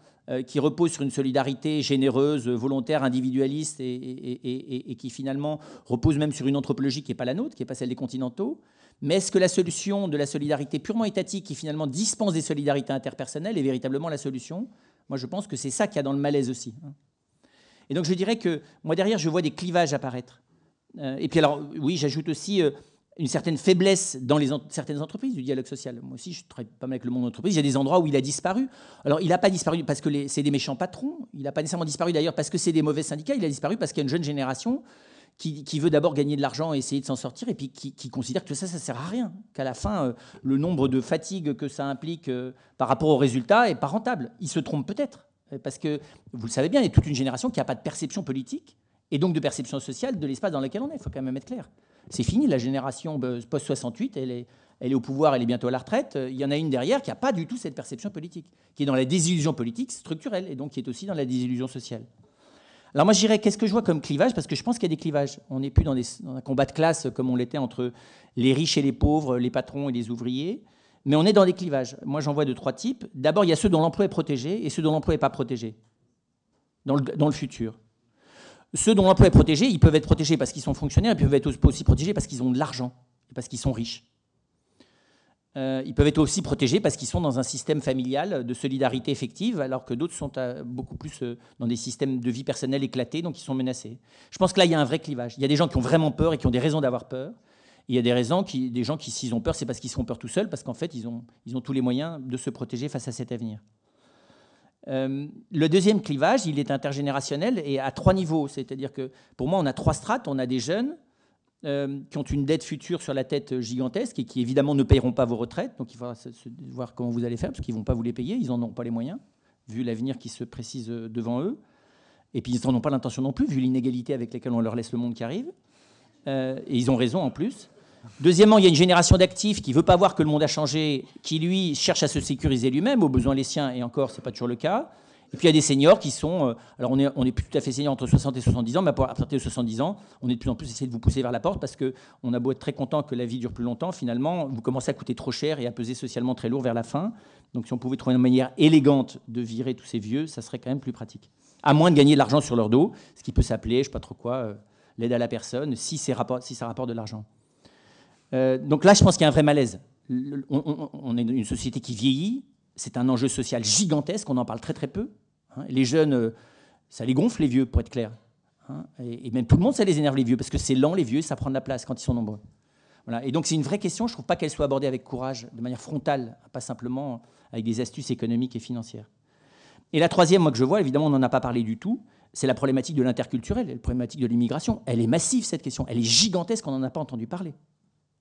qui repose sur une solidarité généreuse, volontaire, individualiste et qui finalement repose même sur une anthropologie qui n'est pas la nôtre, qui n'est pas celle des continentaux. Mais est-ce que la solution de la solidarité purement étatique, qui finalement dispense des solidarités interpersonnelles, est véritablement la solution? Moi, je pense que c'est ça qu'il y a dans le malaise aussi. Et donc, je dirais que moi, derrière, je vois des clivages apparaître. Et puis, alors, oui, j'ajoute aussi une certaine faiblesse dans certaines entreprises du dialogue social. Moi aussi, je travaille pas mal avec le monde de l'entreprise. Il y a des endroits où il a disparu. Alors, il n'a pas disparu parce que c'est des méchants patrons. Il n'a pas nécessairement disparu d'ailleurs parce que c'est des mauvais syndicats. Il a disparu parce qu'il y a une jeune génération qui veut d'abord gagner de l'argent et essayer de s'en sortir, et puis qui considère que ça ne sert à rien, qu'à la fin, le nombre de fatigues que ça implique par rapport aux résultats n'est pas rentable. Il se trompe peut-être, parce que, vous le savez bien, il y a toute une génération qui n'a pas de perception politique, et donc de perception sociale de l'espace dans lequel on est, il faut quand même être clair. C'est fini, la génération post-68, elle est au pouvoir, elle est bientôt à la retraite. Il y en a une derrière qui n'a pas du tout cette perception politique, qui est dans la désillusion politique structurelle, et donc qui est aussi dans la désillusion sociale. Alors moi, je dirais, qu'est-ce que je vois comme clivage? Parce que je pense qu'il y a des clivages. On n'est plus dans un combat de classe comme on l'était entre les riches et les pauvres, les patrons et les ouvriers, mais on est dans des clivages. Moi, j'en vois de 3 types. D'abord, il y a ceux dont l'emploi est protégé et ceux dont l'emploi n'est pas protégé dans le futur. Ceux dont l'emploi est protégé, ils peuvent être protégés parce qu'ils sont fonctionnaires, ils peuvent être aussi protégés parce qu'ils ont de l'argent et parce qu'ils sont riches. Ils peuvent être aussi protégés parce qu'ils sont dans un système familial de solidarité effective, alors que d'autres sont beaucoup plus dans des systèmes de vie personnelle éclatés, donc ils sont menacés. Je pense que là, il y a un vrai clivage. Il y a des gens qui ont vraiment peur et qui ont des raisons d'avoir peur. Il y a des gens qui, s'ils ont peur, c'est parce qu'ils se font peur tout seuls, parce qu'en fait, ils ont tous les moyens de se protéger face à cet avenir. Le deuxième clivage, il est intergénérationnel et à 3 niveaux. C'est-à-dire que, pour moi, on a 3 strates. On a des jeunes qui ont une dette future sur la tête gigantesque et qui, évidemment, ne paieront pas vos retraites. Donc, il faudra voir comment vous allez faire, parce qu'ils ne vont pas vous les payer. Ils n'en ont pas les moyens, vu l'avenir qui se précise devant eux. Et puis, ils n'en ont pas l'intention non plus, vu l'inégalité avec laquelle on leur laisse le monde qui arrive. Et ils ont raison, en plus. Deuxièmement, il y a une génération d'actifs qui ne veut pas voir que le monde a changé, qui, lui, cherche à se sécuriser lui-même, aux besoins les siens, et encore, ce n'est pas toujours le cas. Et puis il y a des seniors qui sont... alors on est plus tout à fait seniors entre 60 et 70 ans, mais à partir de 70 ans, on est de plus en plus essayé de vous pousser vers la porte parce qu'on a beau être très content que la vie dure plus longtemps, finalement, vous commencez à coûter trop cher et à peser socialement très lourd vers la fin. Donc si on pouvait trouver une manière élégante de virer tous ces vieux, ça serait quand même plus pratique. À moins de gagner de l'argent sur leur dos, ce qui peut s'appeler, je ne sais pas trop quoi, l'aide à la personne, si ça rapporte de l'argent. Donc là, je pense qu'il y a un vrai malaise. On est dans une société qui vieillit. C'est un enjeu social gigantesque, on en parle très très peu. Les jeunes, ça les gonfle les vieux, pour être clair. Et même tout le monde, ça les énerve les vieux, parce que c'est lent les vieux, ça prend de la place quand ils sont nombreux. Voilà. Et donc c'est une vraie question, je ne trouve pas qu'elle soit abordée avec courage, de manière frontale, pas simplement avec des astuces économiques et financières. Et la troisième, moi que je vois, évidemment on n'en a pas parlé du tout, c'est la problématique de l'interculturel, la problématique de l'immigration. Elle est massive cette question, elle est gigantesque, on n'en a pas entendu parler.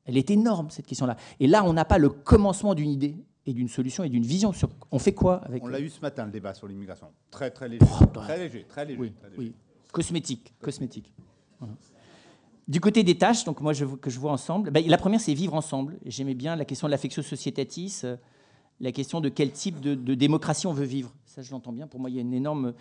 Elle est énorme cette question-là. Et là on n'a pas le commencement d'une idée et d'une solution et d'une vision sur on fait quoi avec. On l'a eu ce matin, le débat sur l'immigration. Très, très léger. Très léger, très léger. Oui, très léger. Oui. Cosmétique. Voilà. Du côté des tâches, donc moi que je vois ensemble, la première c'est vivre ensemble. J'aimais bien la question de l'affectio societatis, la question de quel type de démocratie on veut vivre. Ça je l'entends bien. Pour moi il y a une énorme.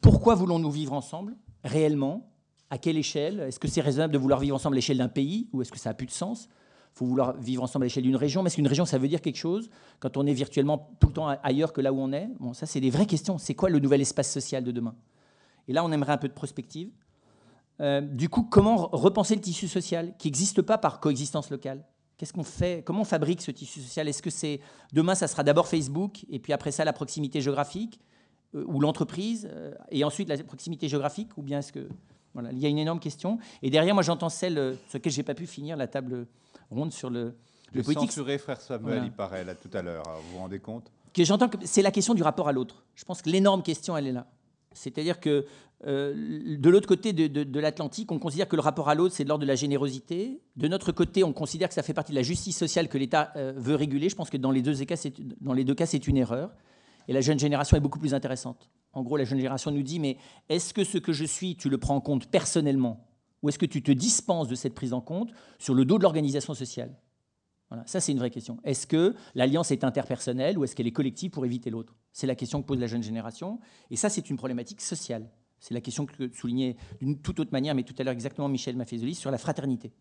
Pourquoi voulons-nous vivre ensemble réellement? À quelle échelle? Est-ce que c'est raisonnable de vouloir vivre ensemble à l'échelle d'un pays ou est-ce que ça n'a plus de sens? Il faut vouloir vivre ensemble à l'échelle d'une région. Mais est-ce qu'une région, ça veut dire quelque chose quand on est virtuellement tout le temps ailleurs que là où on est? Bon, ça, c'est des vraies questions. C'est quoi le nouvel espace social de demain? Et là, on aimerait un peu de prospective. Du coup, comment repenser le tissu social qui n'existe pas par coexistence locale? Qu'est-ce qu'on fait? Comment on fabrique ce tissu social? Est-ce que c'est demain, ça sera d'abord Facebook et puis après ça, la proximité géographique ou l'entreprise et ensuite la proximité géographique? Ou bien est-ce que... Voilà, il y a une énorme question. Et derrière, moi, j'entends celle sur laquelle je n'ai pas pu finir, la table ronde sur le politique. Censuré frère Samuel, voilà. Il paraît, là, tout à l'heure. Vous vous rendez compte? J'entends que c'est la question du rapport à l'autre. Je pense que l'énorme question, elle est là. C'est-à-dire que de l'autre côté de l'Atlantique, on considère que le rapport à l'autre, c'est de l'ordre de la générosité. De notre côté, on considère que ça fait partie de la justice sociale que l'État veut réguler. Je pense que dans les deux cas, c'est une erreur. Et la jeune génération est beaucoup plus intéressante. En gros, la jeune génération nous dit, mais est-ce que ce que je suis, tu le prends en compte personnellement? Ou est-ce que tu te dispenses de cette prise en compte sur le dos de l'organisation sociale? Voilà, ça, c'est une vraie question. Est-ce que l'alliance est interpersonnelle ou est-ce qu'elle est collective pour éviter l'autre? C'est la question que pose la jeune génération. Et ça, c'est une problématique sociale. C'est la question que soulignait d'une toute autre manière, mais tout à l'heure exactement Michel Maffezoli, sur la fraternité.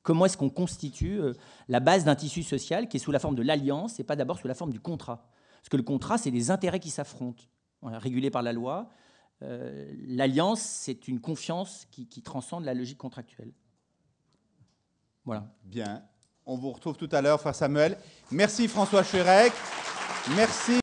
Comment est-ce qu'on constitue la base d'un tissu social qui est sous la forme de l'alliance et pas d'abord sous la forme du contrat? Parce que le contrat, c'est des intérêts qui s'affrontent, voilà, régulés par la loi. L'alliance, c'est une confiance qui transcende la logique contractuelle. Voilà. Bien. On vous retrouve tout à l'heure, frère Samuel. Merci François Chérec. Merci.